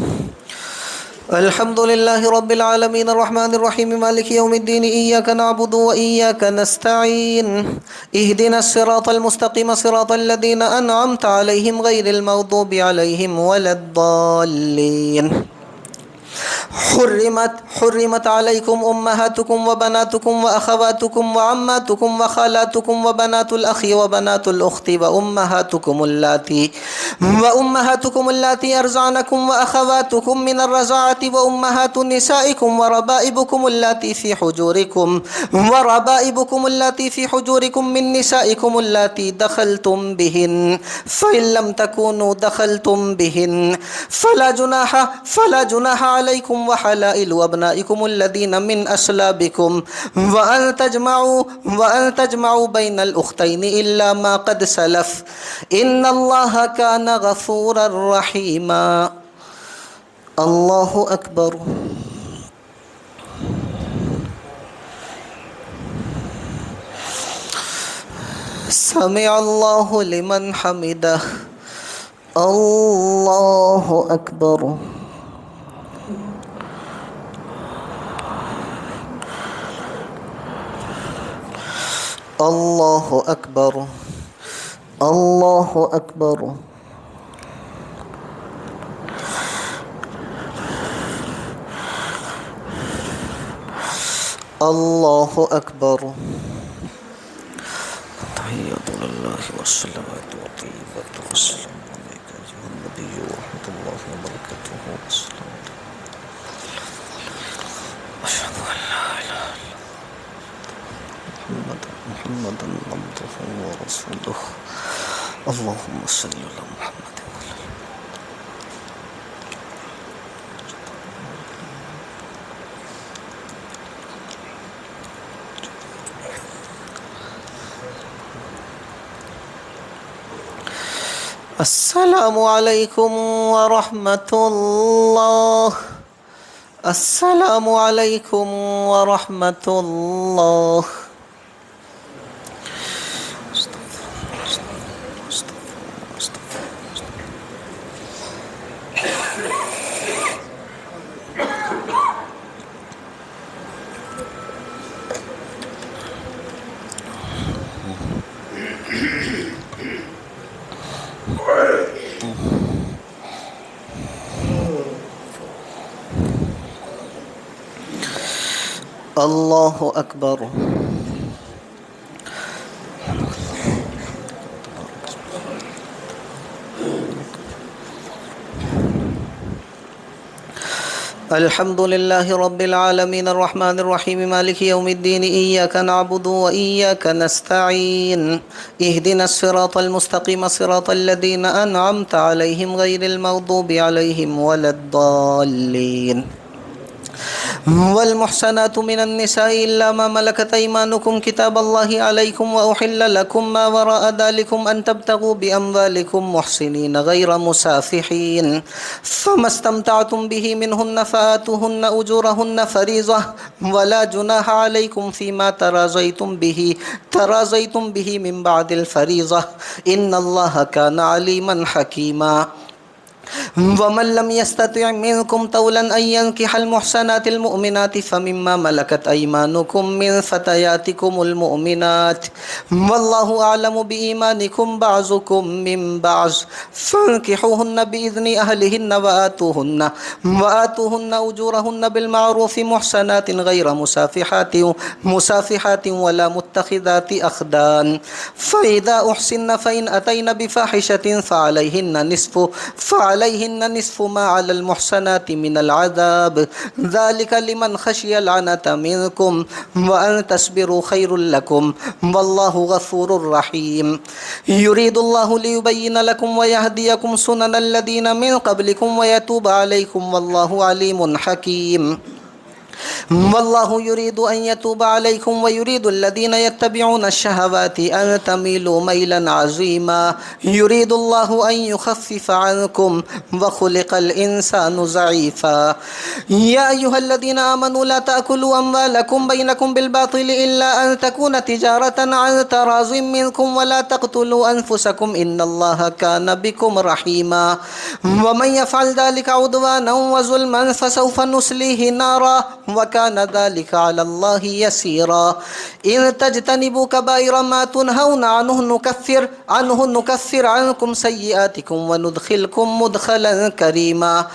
A: الحمد لله رب العالمين الرحمن الرحيم مالك يوم الدين إياك نعبد وإياك نستعين اهدنا الصراط المستقيم صراط الذين أنعمت عليهم غير المغضوب عليهم ولا الضالين. حرمت عليكم أمهاتكم وبناتكم وأخواتكم وعماتكم وخالاتكم وبنات الأخ وبنات الأخت وأمهاتكم اللاتي أرضعنكم وأخواتكم من الرضاعة وأمهات نسائكم وربائبكم اللاتي في حجوركم من نسائكم اللاتي دخلتم بهن فإن لم تكونوا دخلتم بهن فلا جناح عليكم وحلائل أبنائكم الذين من أصلابكم وأن تجمعوا بين الأختين إلا ما قد سلف إن الله كان غفورا رحيما. الله أكبر. سمع الله لمن حمده. الله أكبر. الله أكبر. الله أكبر. الله أكبر. تحيات لله والصلوات والطيبات والسلام عليك أيها النبي ورحمة الله وبركاته والسلام. أشهد أن لا إله إلا محمدا عبده ورسوله. اللهم صل على محمد. السلام عليكم ورحمة الله. السلام عليكم ورحمة الله. الله أكبر. الحمد لله رب العالمين الرحمن الرحيم مالك يوم الدين إياك نعبد وإياك نستعين اهدنا الصراط المستقيم صراط الذين أنعمت عليهم غير المغضوب عليهم ولا الضالين والمحسنات من النساء إلا ما ملكت أيمانكم كتاب الله عليكم وأحل لكم ما وراء ذلكم أن تبتغوا بأموالكم محسنين غير مسافحين فما استمتعتم به منهن فآتوهن أجورهن فريضة ولا جناح عليكم فيما تراضيتم به من بعد الفريضة إن الله كان عليما حكيما ومن لم يستطع منكم طولا أن ينكح المحسنات المؤمنات فمما ملكت أيمانكم من فتياتكم المؤمنات والله أعلم بإيمانكم بعضكم من بعض فانكحوهن بإذن أهلهن وآتوهن أجورهن بالمعروف محسنات غير مسافحات ولا متخذات أخدان فإذا أحسن فإن أتين بفاحشة فعليهن نصف ما على المحسنات من العذاب ذلك لمن خشي العنة منكم وأن تصبروا خير لكم والله غفور رحيم يريد الله ليبين لكم ويهديكم سنن الذين من قبلكم ويتوب عليكم والله عليم حكيم والله يريد أن يتوب عليكم ويريد الذين يتبعون الشهوات أن تميلوا ميلا عظيما يريد الله أن يخفف عنكم وخلق الإنسان ضعيفا يا أيها الذين آمنوا لا تأكلوا أموالكم بينكم بالباطل إلا أن تكون تجارة عن تراض منكم ولا تقتلوا أنفسكم إن الله كان بكم رحيما ومن يفعل ذلك عدوانا وظلما فسوف نصليه نارا وكان ذلك على الله يسيرا إن تجتنبوا كبائر ما تنهون عنه نكفر عنكم سيئاتكم وندخلكم مدخلا كريما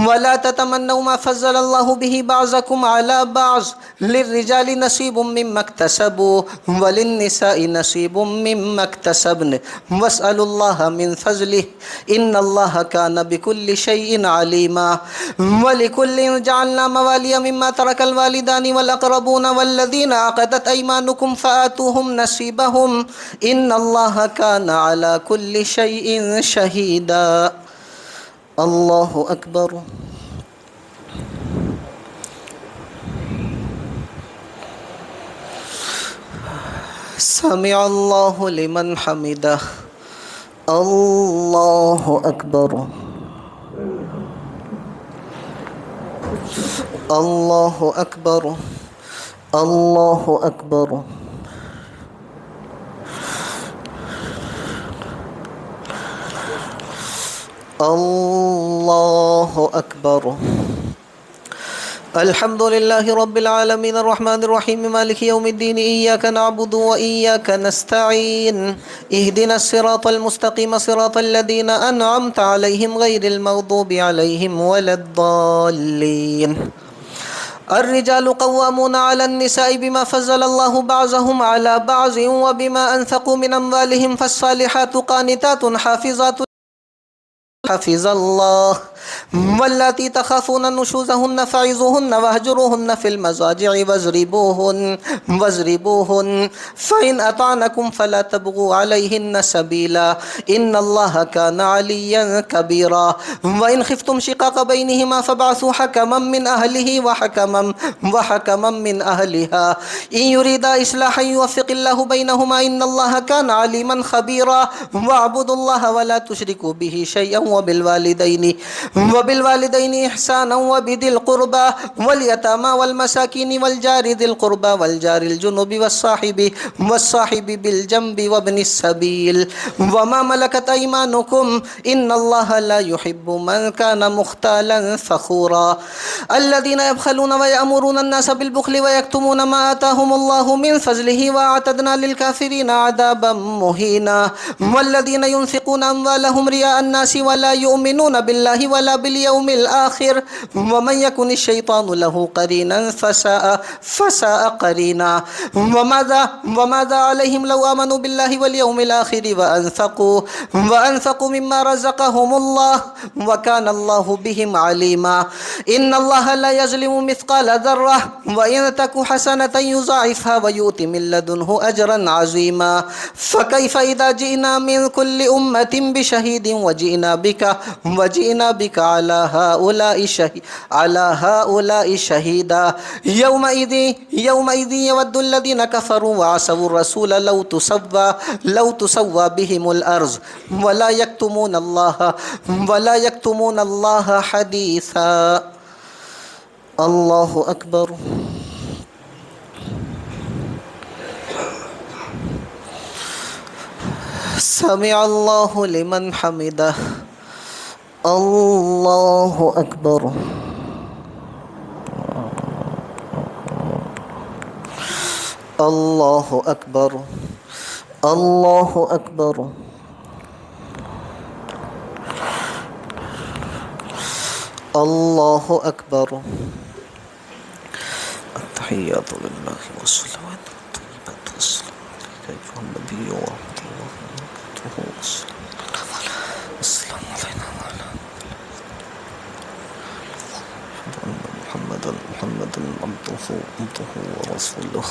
A: ولا تتمنوا ما فضل الله به بعضكم على بعض للرجال نصيب مما اكتسبوا وللنساء نصيب مما اكتسبن واسألوا الله من فضله إن الله كان بكل شيء عليما ولكل جعلنا موالي مما ترك الوالدان والأقربون والذين عقدت أيمانكم فآتوهم نصيبهم إن الله كان على كل شيء شهيدا الله أكبر سمع الله لمن حمده الله أكبر الله أكبر الله أكبر الله أكبر الحمد لله رب العالمين الرحمن الرحيم مالك يوم الدين إياك نعبد وإياك نستعين اهدنا الصراط المستقيم صراط الذين أنعمت عليهم غير المغضوب عليهم ولا الضالين الرجال قوامون على النساء بما فضل الله بعضهم على بعض وبما أنفقوا من أموالهم فالصالحات قانتات حفظ الله واللاتي تخافون نشوزهن فعظوهن واهجروهن في المضاجع واضربوهن فإن أطعنكم فلا تبغوا عليهن سبيلا إن الله كان عليا كبيرا وإن خفتم شقاق بينهما فابعثوا حكما من أهله وحكما من أهلها إن يريدا إصلاحا يوفق الله بينهما إن الله كان عليما خبيرا واعبدوا الله ولا تشركوا به شيئا وبالوالدين إحسانا وبذي القربى واليتامى والمساكين والجار ذي القربى والجار الجنب والصاحب بالجنب وابن السبيل وما ملكت أيمانكم إن الله لا يحب من كان مختالا فخورا الذين يبخلون ويأمرون الناس بالبخل ويكتمون ما آتاهم الله من فضله وأعتدنا للكافرين عذابا مهينا والذين ينفقون أموالهم رياء الناس ولا لا يؤمنون بالله ولا باليوم الآخر ومن يكن الشيطان له قرينا فساء قرينا وماذا عليهم لو آمنوا بالله واليوم الآخر وأنفقوا مما رزقهم الله وكان الله بهم عليما إن الله لا يظلم مثقال ذرة وإن تك حسنة يضاعفها ويؤت من لدنه أجرا عظيما فكيف إذا جئنا من كل أمة بشهيد وجئنا بك على هؤلاء شهيدا يومئذ يود الذين كفروا وعصوا الرسول لو تسوى بهم الأرض ولا يكتمون الله حديثا الله أكبر سمع الله لمن حمده الله أكبر الله أكبر الله أكبر الله أكبر التحيات لله والصلوات والطيبات والسلام عليك أيها النبي ورحمة الله وبركاته السلام علينا وعلى محمدا عبده ورسوله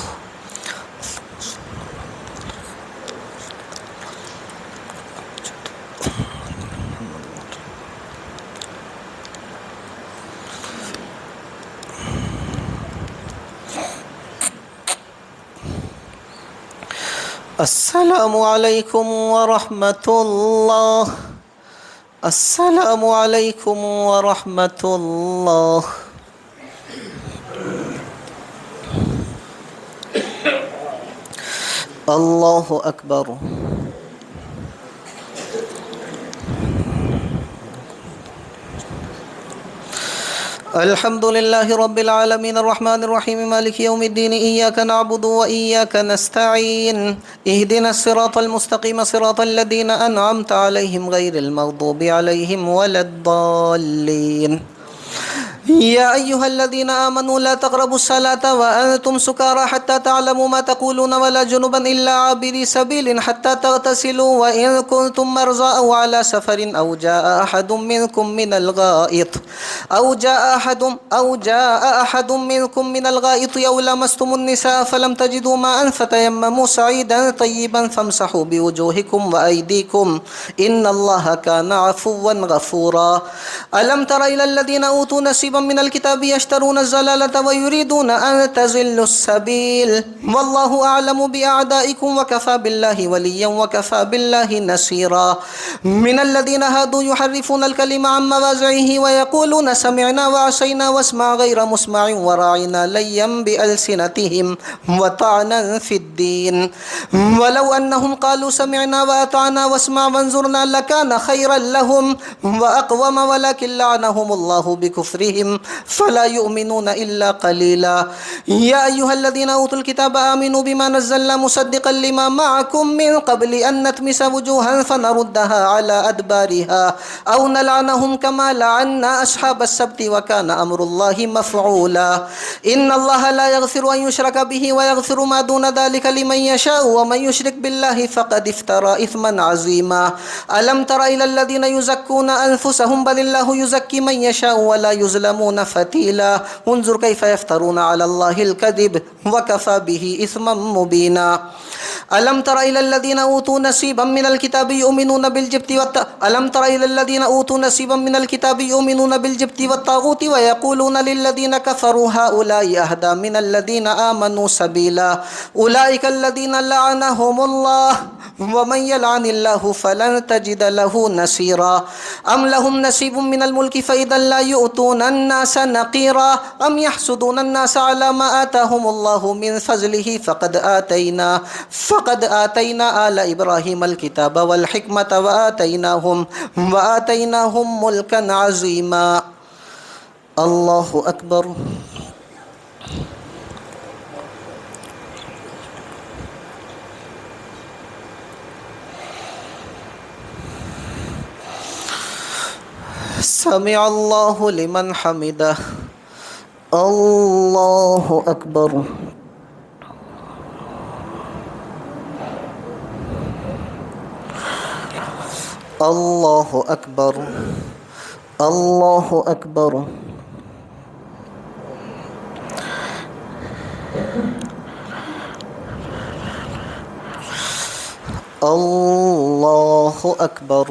A: السلام عليكم ورحمة الله السلام عليكم ورحمة الله الله أكبر الحمد لله رب العالمين الرحمن الرحيم مالك يوم الدين إياك نعبد وإياك نستعين اهدنا الصراط المستقيم صراط الذين أنعمت عليهم غير المغضوب عليهم ولا الضالين يا أيها الذين آمنوا لا تقربوا الصلاة وأنتم سكارى حتى تعلموا ما تقولون ولا جنبا إلا عابري سبيل حتى تغتسلوا وإن كنتم مرضى أو على سفر أو جاء أحد منكم من الغائط أو لمستم النساء فلم تجدوا ماء فتيمموا صعيدا طيبا فامسحوا بوجوهكم وأيديكم إن الله كان عفوا غفورا ألم تر إلى الذين أوتوا نصيبا من الكتاب يشترون الزلالة ويريدون أن تزلوا السبيل والله أعلم بأعدائكم وكفى بالله وليا وكفى بالله نصيرا من الذين هادوا يحرفون الكلم عن مواضعه ويقولون سمعنا وعصينا واسمع غير مسمع وراعنا ليا بألسنتهم وطعنا في الدين ولو أنهم قالوا سمعنا وأطعنا واسمع وانظرنا لكان خيرا لهم وأقوم ولكن لعنهم الله بكفرهم فلا يؤمنون إلا قليلا يا أيها الذين أوتوا الكتاب آمنوا بما نزلنا مصدقا لما معكم من قبل أن نتمس وجوها فنردها على أدبارها أو نلعنهم كما لعنا أصحاب السبت وكان أمر الله مفعولا إن الله لا يغفر أن يشرك به ويغفر ما دون ذلك لمن يشاء ومن يشرك بالله فقد افترى إثما عظيما ألم تر إلى الذين يزكون أنفسهم بل الله يزكي من يشاء ولا يظلمون فتيلا انظر كيف يفترون على الله الكذب وكفى به إثما مبينا ألم تر إلى الذين أوتوا نصيبا من الكتاب يؤمنون بالجبت والطاغوت ويقولون للذين كفروا هؤلاء أهدى من الذين آمنوا سبيلا أولئك الذين لعنهم الله ومن يلعن الله فلن تجد له نصيرا أم لهم نصيب من الملك فإذا لا يؤتون الناس نقيرا أم يحسدون الناس على ما آتاهم الله من فضله فقد آتينا آل إبراهيم الكتاب والحكمة وآتيناهم ملكا عظيما الله أكبر سمع الله لمن حمده. الله أكبر. الله أكبر. الله أكبر. الله أكبر.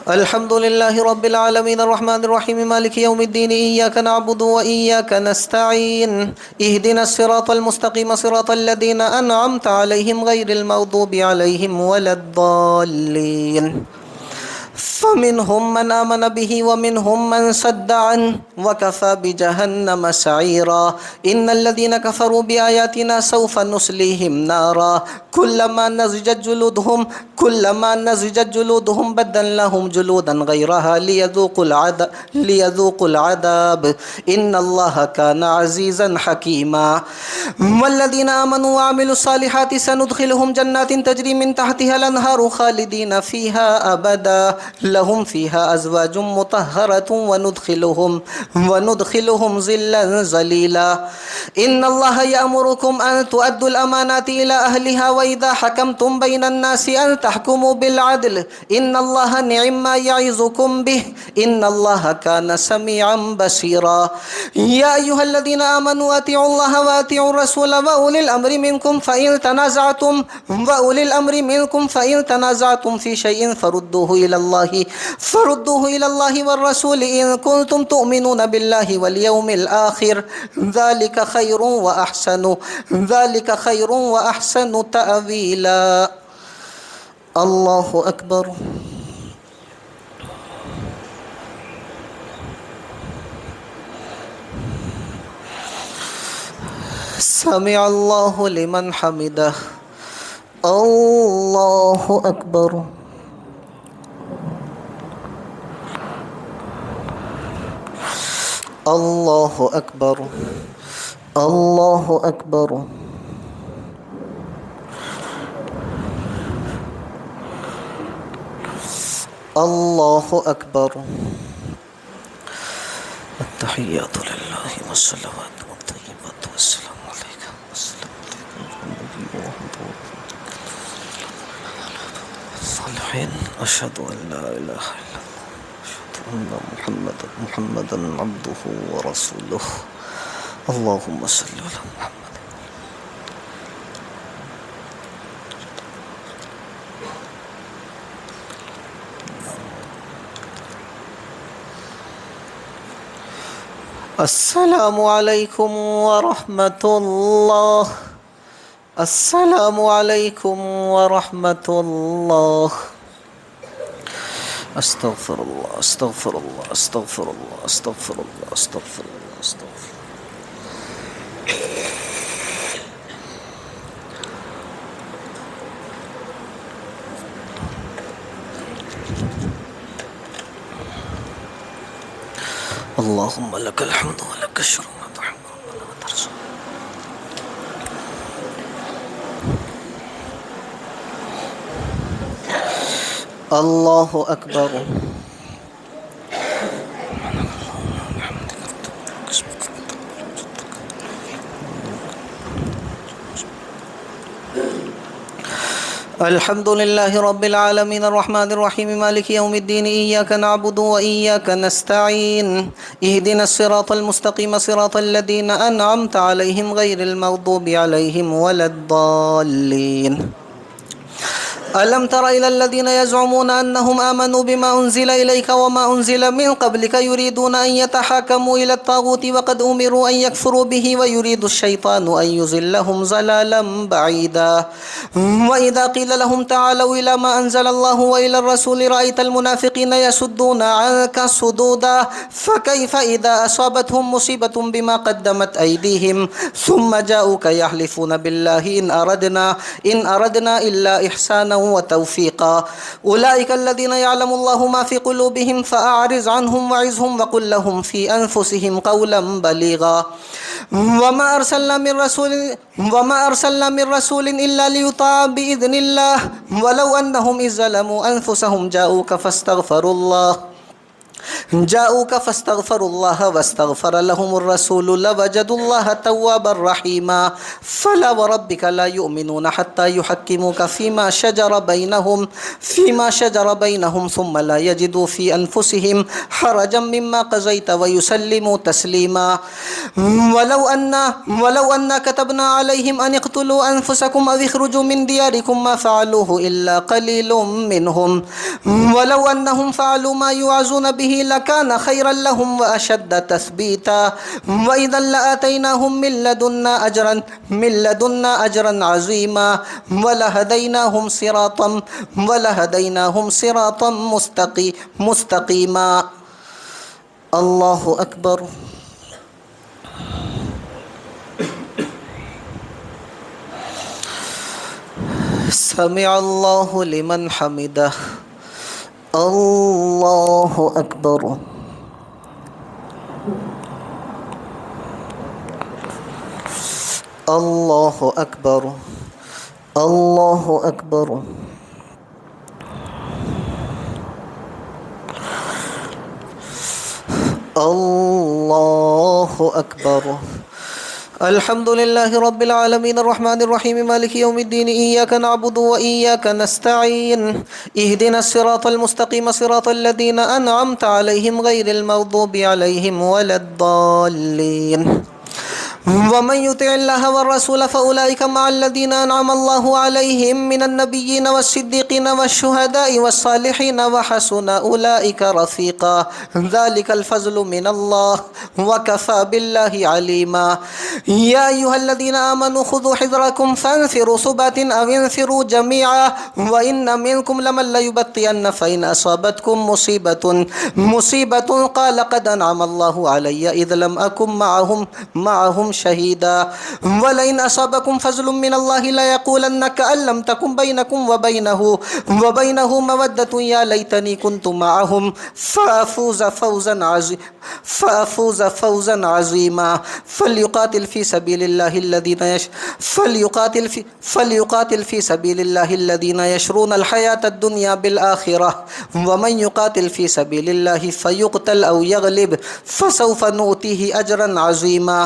A: الحمد لله رب العالمين الرحمن الرحيم مالك يوم الدين إياك نعبد وإياك نستعين اهدنا الصراط المستقيم صراط الذين أنعمت عليهم غير المغضوب عليهم ولا الضالين. فمنهم من آمن به ومنهم من صد عنه وكفى بجهنم سعيرا. إن الذين كفروا بآياتنا سوف نصليهم نارا كلما نضجت جلودهم بدلناهم جلودا غيرها ليذوقوا العذاب إن الله كان عزيزا حكيما. والذين آمنوا وعملوا الصالحات سندخلهم جنات تجري من تحتها الأنهار خالدين فيها أبدا لهم فيها أزواج مطهرة وندخلهم ظلا ظليلا. إن الله يأمركم أن تؤدوا الأمانات إلى أهلها وإذا حكمتم بين الناس أن تحكموا بالعدل إن الله نعم ما يعظكم به إن الله كان سميعا بصيرا. يا أيها الذين آمنوا أطيعوا الله وأطيعوا الرسول وأولي الأمر منكم فإن تنازعتم في شيء فردوه إلى الله والرسول إن كنتم تؤمنون بالله واليوم الآخر ذلك خير وأحسن تأويلا. الله أكبر. سمع الله لمن حمده. الله أكبر. الله أكبر. الله أكبر. الله أكبر. التحيات لله والصلوات والطيبات والسلام عليك الصالحين. أشهد أن لا إله إلا الله أشهد أن محمدا عبده ورسوله. اللهم صل على محمد. السلام عليكم ورحمة الله. السلام عليكم ورحمة الله. أستغفر الله أستغفر الله أستغفر الله أستغفر الله أستغفر الله أستغفر الله. اللهم لك الحمد ولك الشكر وتحمد ربنا وترجو. الله أكبر. الحمد لله رب العالمين الرحمن الرحيم مالك يوم الدين إياك نعبد وإياك نستعين اهدنا الصراط المستقيم صراط الذين أنعمت عليهم غير المغضوب عليهم ولا الضالين. ألم تر إلى الذين يزعمون أنهم آمنوا بما أنزل إليك وما أنزل من قبلك يريدون أن يتحاكموا إلى الطاغوت وقد أمروا أن يكفروا به ويريد الشيطان أن يضلهم ضلالا بعيدا. وإذا قيل لهم تعالوا إلى ما أنزل الله وإلى الرسول رأيت المنافقين يصدون عنك صدودا فكيف إذا أصابتهم مصيبة بما قدمت أيديهم ثم جاءوك يحلفون بالله إن أردنا إلا إحسانا وتوفيقا. أولئك الذين يعلم الله ما في قلوبهم فأعرض عنهم وعظهم وقل لهم في أنفسهم قولا بليغا. وما أرسلنا من رسول إلا ليطاع بإذن الله ولو أنهم إذ ظلموا أنفسهم جاءوك जाऊका फस्तगफरुल्लाह वस्तगफर लहुमुर रसूल लवजदुल्लाह तव्वाबर रहीमा फला वरब्बिका ला युमिनूना हत्ता युहक्किमुका फीमा शजर बैनहुम सुम्मा ला यजिदू फी अनफुसिहिम हरजम मिम्मा क़ज़ैत व युसल्लिमू तस्लीमा वलौ अन्ना कतबना अलैहिम अन इक़्तुलू अनफुसकुम अव इख़्रुजू मिन दियारिकुम मा फ़अलूहु इल्ला क़लीलुम मिनहुम वलौ अन्नहुम फ़अलू मा युअज़ून बिही लकान खैरन लहुम व अशद्द तस्बीता व इज़न लआतैनाहुम मिन लदुन्ना अजरन अज़ीमा व लहदैनाहुम सिरातम मुस्तकीमा। अल्लाहु अकबर। समिअ अल्लाहु लिमन हमिदह। अल्लाहु अकबर। अल्लाहु अकबर। अल्लाहु अकबर। अल्लाहु अकबर। अल्हम्दुलिल्लाहि रब्बिल आलमीन अर्रहमानिर रहीम मालिकि यौमिद्दीन इय्याका नअबुदु व इय्याका नस्तईन इहदिनस सिरातल मुस्तकीम सिरातल लज़ीना अनअमता अलैहिम गैरिल मग़दूबि अलैहिम वलद्दाल्लीन। वमन युतिइल्लाह वर्रसूल फउलाइका मअल्लज़ीना अनअम अल्लाहु अलैहिम मिनन नबिय्यीन वस्सिद्दीक़ीन वश्शुहदाኢ वस्सालिहीन वहसुन उलाइका रफ़ीक़ा ज़ालिकल फ़ज़्लु मिनल्लाह वकफ़ा बिल्लाहि अलीमा। या अय्युहल्लज़ीना आमनू ख़ुज़ू हिज़्रकुम फ़न्फ़िरू सुबतिन अव इंफ़िरू जमीआ व इन्न मिनकुम लमन लयुबत्तिअन्न फ़इन असाबतकुम मुसीबतुन क़ाल क़द अनअम अल्लाहु अलय्या इज़ लम अकुम मअहुम शहीदा वलइन असाबकुम फ़ज़्लुम मिनल्लाहि लयक़ूलन्न कअन लम तकुन बैनकुम व बैनहु मवद्दतुन या लैतनी कुन्तु मअहुम फ़अफ़ूज़ फ़ौज़न अज़ीमा। फ़ल्युक़ातिल फ़ी सबीलिल्लाहि अल्लज़ीना यशरूनल हयातद दुनिया बिल आखिरह व मन युक़ातिल फ़ी सबीलिल्लाहि फ़युक़तल औ यग़लिब फ़सौफ़ नूतिही अजरन अज़ीमा।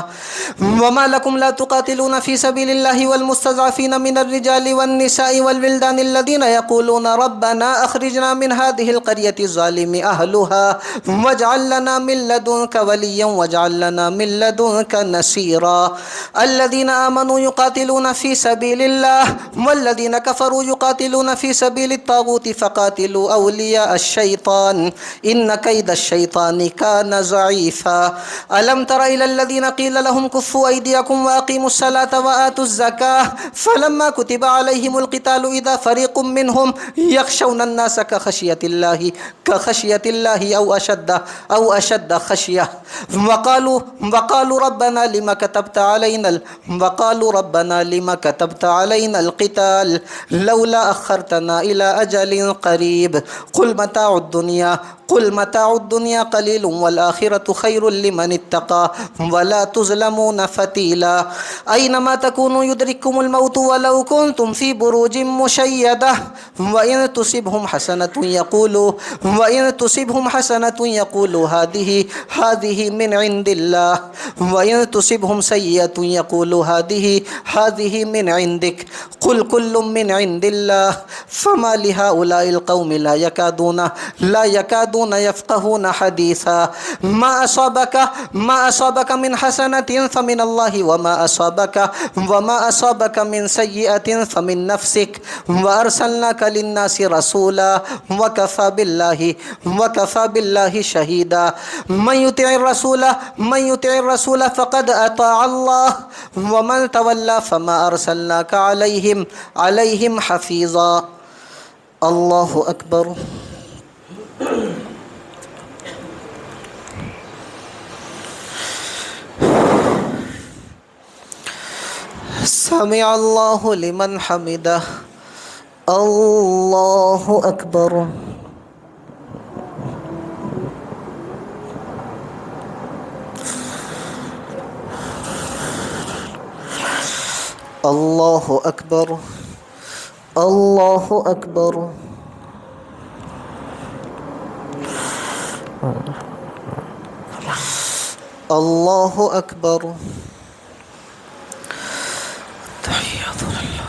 A: वमा लकुम ला तुक़ातिलूना फ़ी सबीलिल्लाहि वल मुस्तज़अफ़ीना मिनर रिजालि वन निसाइ वल विल्दानि अल्लज़ीना यक़ूलूना रब्बना अख़रिजना मिन हाज़िहिल क़र्यति ज़ालिमि अहलुहा वजअल लना मिन लदुनका वलिय्यन वजअल लना मिन लदुनका नसीरा। अल्लज़ीना आमनू युक़ातिलूना फ़ी सबीलिल्लाह वल्लज़ीना कफ़रू युक़ातिलूना फ़ी सबीलित ताग़ूति फ़क़ातिलू औलिया अश-शैतान इन्न कैदश-शैतानि कान ज़ईफ़ा। अलम तरा इलल्लज़ीना क़ील लहुम कुफ़्फ़ू अयदियकुम व अक़ीमुस्सलाता व आतुज़्ज़काह फ़लम्मा कुतिबा अलैहिमुल क़ितालु इज़ा फ़रीक़ुम मिनहुम यख़शौनन्नास कख़शियतिल्लाहि औ अशद्द ख़शिय्यah वक़ालू रब्बना लिमा कतबत अलैनल क़िताल लौला अख़्ख़रतना इला अजलिन क़रीब क़ुल मताउद दुनिया क़लीलुम वल आख़िरतु ख़ैरुल लिमन इत्तक़ा वला तुज़लमूना फ़तीला। ऐनमा तकूनू युदरिकुमुल मौतु वलौ कुन्तुम फ़ी बुरूजिन मुशय्यदह व इन तुसिबहुम हसनतुन यक़ूलू हाज़िही मिन इंदिल्लाह व इन तुसिबहुम सय्यतुन यक़ूलू हाज़िही मिन इंदिक क़ुल कुल्लुम मिन इंदिल्लाह फ़मा लिहाउलाइल क़ौमि ला यकादूना यफ़क़हूना हदीसा। मा असाबका मिन हसनतिन फ़मिनल्लाहि व मा असाबका मिन सय्यतिन फ़मिन नफ़्सिक व अर्सलनाका लिन्नासि रसूला व कफ़ा बिल्लाहि शहीदा। मन युतिइर रसूल फ़क़द अता अल्लाह व मन तवल्ला फ़मा अर्सलनाका अलैहिम हफ़ीज़ा। अल्लाहु अकबर। समिअ अल्लाहु लिमन हमिदह। अल्लाहु अकबर। अल्लाहु अकबर। अल्लाहु अकबर। الله أكبر. تحيات لله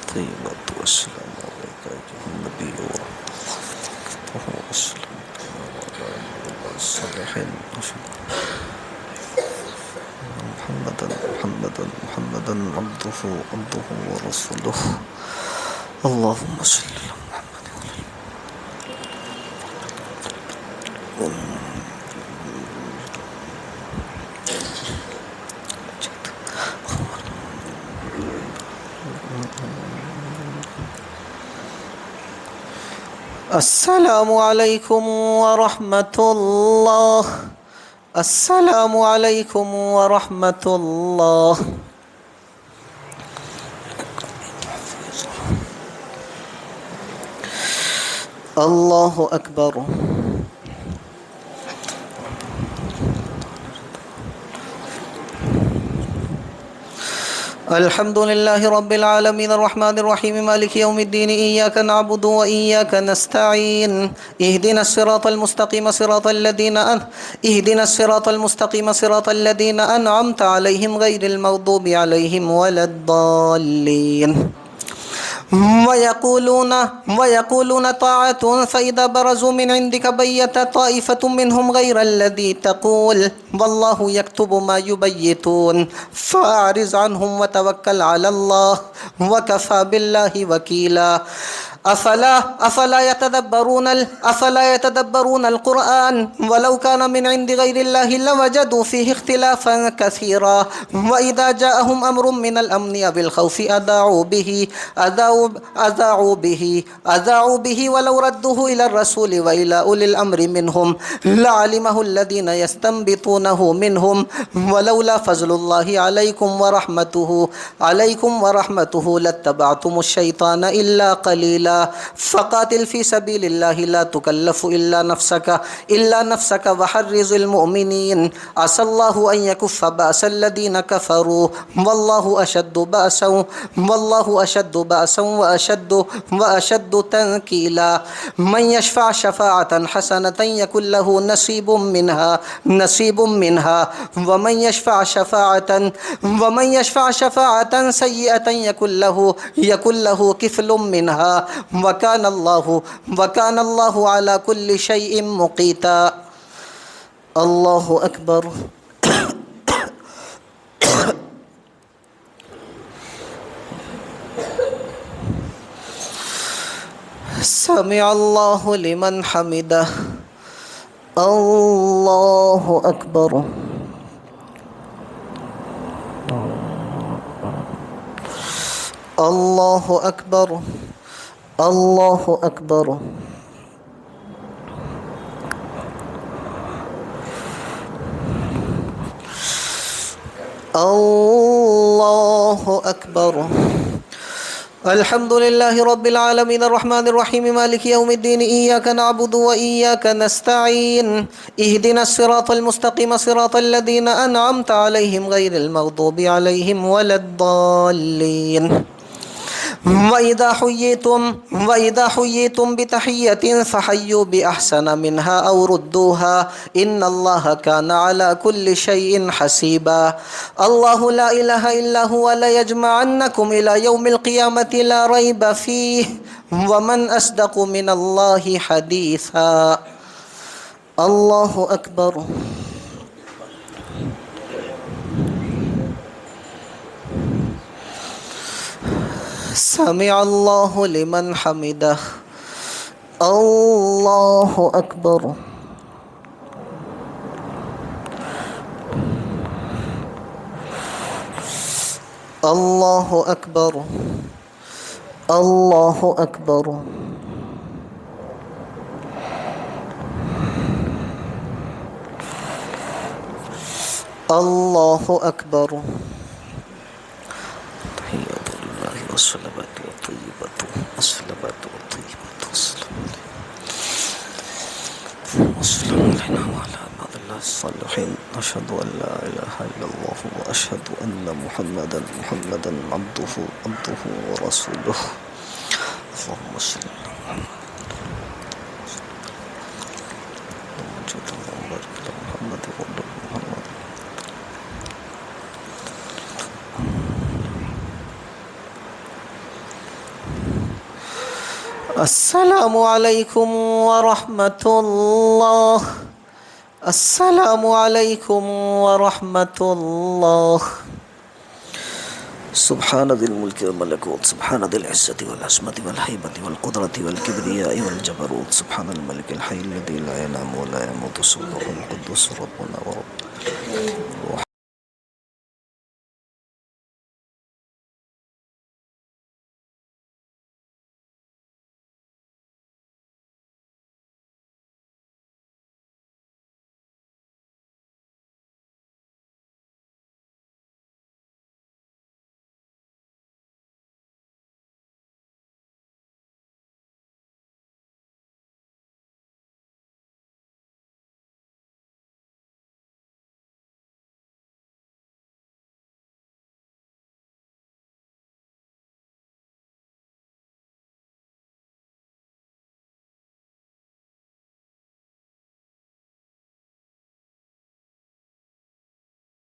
A: والطيبات والسلام عليك أيها النبي ورحمة الله والسلام على الصالحين محمدا عبده ورسوله. اللهم صل على محمد السلام عليكم ورحمة الله. السلام عليكم ورحمة الله. الله أكبر. الحمد لله رب العالمين الرحمن الرحيم مالك يوم الدين إياك نعبد وإياك نستعين اهدنا الصراط المستقيم صراط الذين أنعمت عليهم غير المغضوب عليهم ولا الضالين. ويقولون طاعة فإذا برزوا من عندك بيت طائفة منهم غير الذي تقول والله يكتب ما يبيتون فأعرض عنهم وتوكل على الله وكفى بالله وكيلا. أفلا يتدبرون القرآن ولو كان من عند غير الله لوجدوا فيه اختلافا كثيرا. وإذا جاءهم أمر من الأمن أو الخوف أذاعوا به ولو ردوه إلى الرسول وإلى أولي الأمر منهم لعلمه الذين يستنبطونه منهم ولولا فضل الله عليكم ورحمته لاتبعتم الشيطان إلا قليلا. فقاتل في سبيل الله لا تكلف إلا نفسك وحرز المؤمنين عسى الله أن يكف بأس الذين كفروا والله أشد بأسا وأشد تنكيلا. من يشفع شفاعة حسنة يكن له نصيب منها ومن يشفع شفاعة سيئة يكن له كفل منها وكان الله على كل شيء مقيتا. الله أكبر. سمع الله لمن حمده. الله أكبر. الله أكبر. الله أكبر. الله أكبر. الحمد لله رب العالمين الرحمن الرحيم مالك يوم الدين إياك نعبد وإياك نستعين اهدنا الصراط المستقيم صراط الذين أنعمت عليهم غير المغضوب عليهم ولا الضالين. وإذا حييتم بتحية فحيوا بأحسن منها أو ردوها إن الله كان على كل شيء حسيبا. الله لا إله إلا هو ليجمعنكم إلى يوم القيامة لا ريب فيه ومن أصدق من الله حديثا. الله أكبر. سمع الله لمن حمده. الله أكبر. الله أكبر. الله أكبر. الله أكبر. والصلوات والطيبات والسلام علينا وعلى عباد الله الصالحين. أشهد أن لا إله إلا الله وأشهد أن محمدا عبده ورسوله. اللهم صل على محمد. السلام عليكم ورحمة الله. السلام عليكم ورحمة الله. سبحان ذي الملك والملكوت، سبحان ذي العزة والعصمة والهيبة والقدرة والكبرياء والجبروت، سبحان الملك الحي الذي لا ينام ولا يموت، سبحان القدوس ربنا ورب